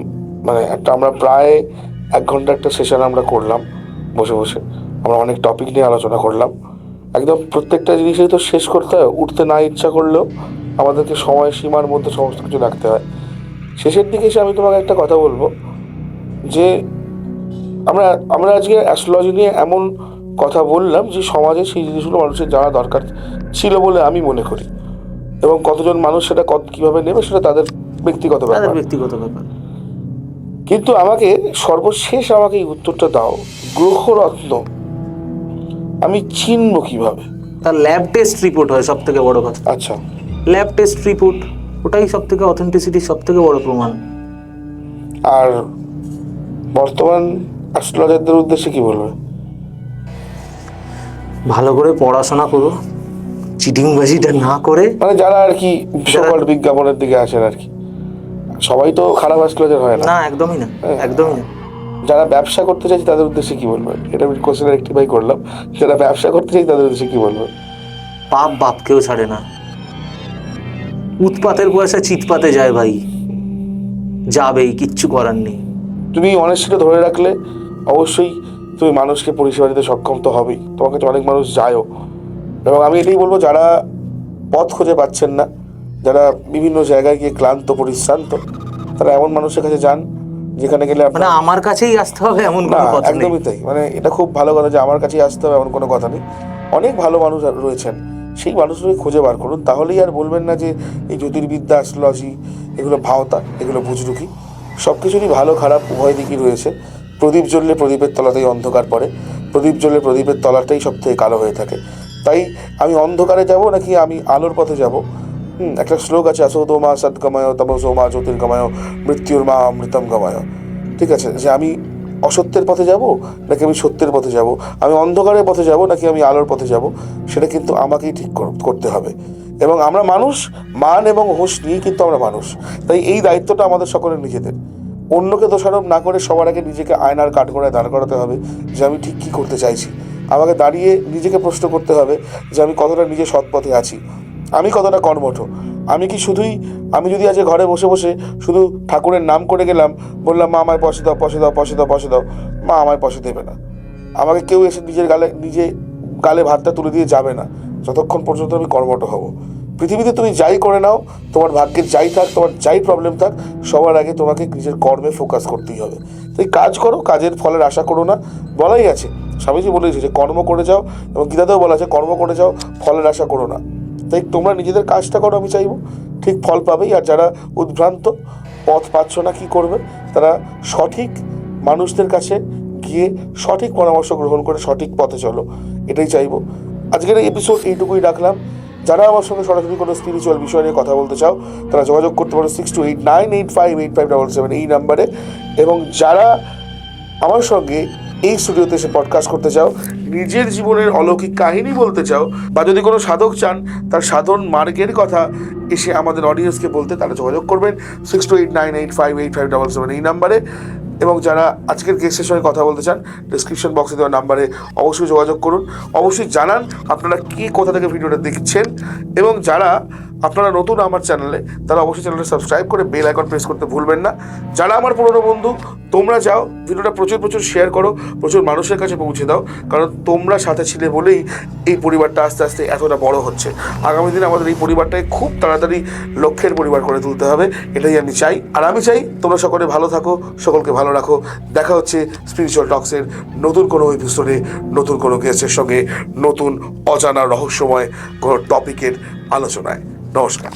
মানে একটা আমরা প্রায় 1 ঘন্টা একটা সেশন আমরা করলাম বসে বসে, আমরা অনেক টপিক নিয়ে আলোচনা করলাম। একদম প্রত্যেকটা জিনিসই তো শেষ করতে হয়, উঠতে না ইচ্ছা করলেও আমাদেরকে সময় সীমার মধ্যে সমস্ত কিছু রাখতে হয়। শেষের দিকে এসে আমি তোমাকে একটা কথা বলবো যে আমরা আজকে অ্যাস্ট্রোলজি নিয়ে এমন কথা বললাম যে সমাজে সেই জিনিসগুলো মানুষের জানা দরকার ছিল বলে আমি মনে করি, এবং কতজন মানুষ সেটা কীভাবে নেবে সেটা তাদের ব্যক্তিগত তাদের ব্যাপার। ব্যক্তিগত ব্যাপার। কিন্তু আমাকে সর্বশেষ আমাকে এই উত্তরটা দাও, গ্রহরত্ন আমি চিনব কিভাবে? তার ল্যাব টেস্ট রিপোর্ট হয় সব থেকে বড় কথা। আচ্ছা, ল্যাব টেস্ট রিপোর্ট, ওটাই সব থেকে অথেন্টিসিটির সব থেকে বড় প্রমাণ। আর বর্তমান অ্যাস্ট্রোলজারদের উদ্দেশ্যে কি বলবে? ভালো করে পড়াশোনা করো, চিটিংবাজিটা না করে। মানে যারা আর কি সকল বিজ্ঞাপনের দিকে আসেন আর কি, সবাই তো খারাপ অ্যাস্ট্রোলজার হয় না। না, একদমই না, একদমই না। যারা ব্যবসা করতে চাইছে তাদের উদ্দেশ্যে কি বলবে? এটা আমি কোশ্চেন রেক্টিফাই করলাম, যারা ব্যবসা করতে চাইছে তাদের উদ্দেশ্যে কি বলবে? পাপ বাপকেও ছাড়ে না, উৎপাতের পয়সা চিৎপাতে যায় ভাই, যাবেই, কিচ্ছু করার নেই। তুমি অনেস্টিটা ধরে রাখলে অবশ্যই তুমি মানুষকে পরিষেবা দিতে সক্ষম তো হবেই, তোমার কাছে অনেক মানুষ যায়ও। এবং আমি এটাই বলবো, যারা পথ খুঁজে পাচ্ছেন না, যারা বিভিন্ন জায়গায় গিয়ে ক্লান্ত পরিশ্রান্ত, তারা এমন মানুষের কাছে যান যেখানে গেলে মানে আমার কাছেই আসতে হবে এমন না, কোনো কথা নেই। একদমই তাই। মানে এটা খুব ভালো কথা যে আমার কাছেই আসতে হবে এমন কোনো কথা নেই। অনেক ভালো মানুষ রয়েছেন সেই মানুষটাকে খুঁজে বার করুন। তাহলেই আর বলবেন না যে এই জ্যোতির্বিদ্যা, অ্যাস্ট্রোলজি এগুলো ভাওতা, এগুলো বুজরুকি। সব কিছুরই ভালো খারাপ উভয় দিকই রয়েছে। প্রদীপ জ্বললে প্রদীপের তলাতেই অন্ধকার পড়ে, প্রদীপ জ্বললে প্রদীপের তলাটাই সব থেকে কালো হয়ে থাকে। তাই আমি অন্ধকারে যাব নাকি আমি আলোর পথে যাব? একটা শ্লোক আছে, আসৌতো মা সৎগময় তমসো মা জ্যোতির্গময় মৃত্যুর মা অমৃতম গময়। ঠিক আছে, যে আমি অসত্যের পথে যাব নাকি আমি সত্যের পথে যাব, আমি অন্ধকারের পথে যাব নাকি আমি আলোর পথে যাব, সেটা কিন্তু আমাকেই ঠিক করতে হবে। এবং আমরা মানুষ, মান এবং হুঁশ নিয়েই কিন্তু আমরা মানুষ। তাই এই দায়িত্বটা আমাদের সকলের নিজেদের। অন্যকে দোষারোপ না করে সবার আগে নিজেকে আয়নার কাঠগড়ায় দাঁড় করাতে হবে যে আমি ঠিক কী করতে চাইছি। আমাকে দাঁড়িয়ে নিজেকে প্রশ্ন করতে হবে যে আমি কতটা নিজে সৎ পথে আছি, আমি কতটা কর্মঠ। আমি কি শুধুই, আমি যদি আজকে ঘরে বসে বসে শুধু ঠাকুরের নাম করে গেলাম, বললাম মা আমায় পয়সা দাও, পয়সা দাও, পয়সা দাও, পয়সা দাও, মা আমায় পয়সা দেবে না। আমাকে কেউ এসে নিজে গালে ভাতটা তুলে দিয়ে যাবে না যতক্ষণ পর্যন্ত আমি কর্মঠ হব। পৃথিবীতে তুমি যাই করে নাও, তোমার ভাগ্যের যাই থাক, তোমার যাই প্রবলেম থাক, সবার আগে তোমাকে নিজের কর্মে ফোকাস করতেই হবে। তাই কাজ করো, কাজের ফলের আশা করো না। বলাই আছে, স্বামীজি বলেছে যে কর্ম করে যাও, এবং গীতাতেও বলা আছে কর্ম করে যাও, ফলের আশা করো না। তাই তোমরা নিজেদের কাজটা করো, আমি চাইবো ঠিক ফল পাবেই। আর যারা উদ্ভ্রান্ত, পথ পাচ্ছ না, কি করবে, তারা সঠিক মানুষদের কাছে গিয়ে সঠিক পরামর্শ গ্রহণ করে সঠিক পথে চলো, এটাই চাইবো। আজকের এই এপিসোড এইটুকুই রাখলাম। যারা আমার সঙ্গে সরাসরি কোনো স্পিরিচুয়াল বিষয় নিয়ে কথা বলতে চাও, তারা যোগাযোগ করতে পারো 6289858577 এই নাম্বারে। এবং যারা আমার সঙ্গে এই স্টুডিওতে এসে পডকাস্ট করতে চাও, নিজের জীবনের অলৌকিক কাহিনী বলতে চাও, বা যদি কোনো সাধক চান তার সাধন মার্গের কথা এসে আমাদের অডিয়েন্সকে বলতে, তারা যোগাযোগ করবেন 6289858577 এই নাম্বারে। এবং যারা আজকের গেস্টের সঙ্গে কথা বলতে চান, ডিসক্রিপশন বক্সে দেওয়া নাম্বারে অবশ্যই যোগাযোগ করুন। অবশ্যই জানান আপনারা কে কোথা থেকে ভিডিওটা দেখছেন। এবং যারা আপনারা নতুন আমার চ্যানেলে, তারা অবশ্যই চ্যানেলটা সাবস্ক্রাইব করে বেল আইকন প্রেস করতে ভুলবেন না। যারা আমার পুরনো বন্ধু, তোমরা যাও ভিডিওটা প্রচুর শেয়ার করো, প্রচুর মানুষের কাছে পৌঁছে দাও, কারণ তোমরা সাথে ছিলে বলেই এই পরিবারটা আস্তে আস্তে এতটা বড় হচ্ছে। আগামী দিনে আমাদের এই পরিবারটাকে খুব তাড়াতাড়ি লক্ষ্যের পরিবার করে তুলতে হবে, এটাই আমি চাই। আর আমি চাই তোমরা সকলে ভালো থাকো, সকলকে ভালো রাখো। দেখা হচ্ছে স্পিরিচুয়াল টক্সের নতুন কোনো এপিসোডে, নতুন কোনো গেস্টের সঙ্গে, নতুন অজানা রহস্যময় কোনো টপিকের আলোচনায়। নমস্কার।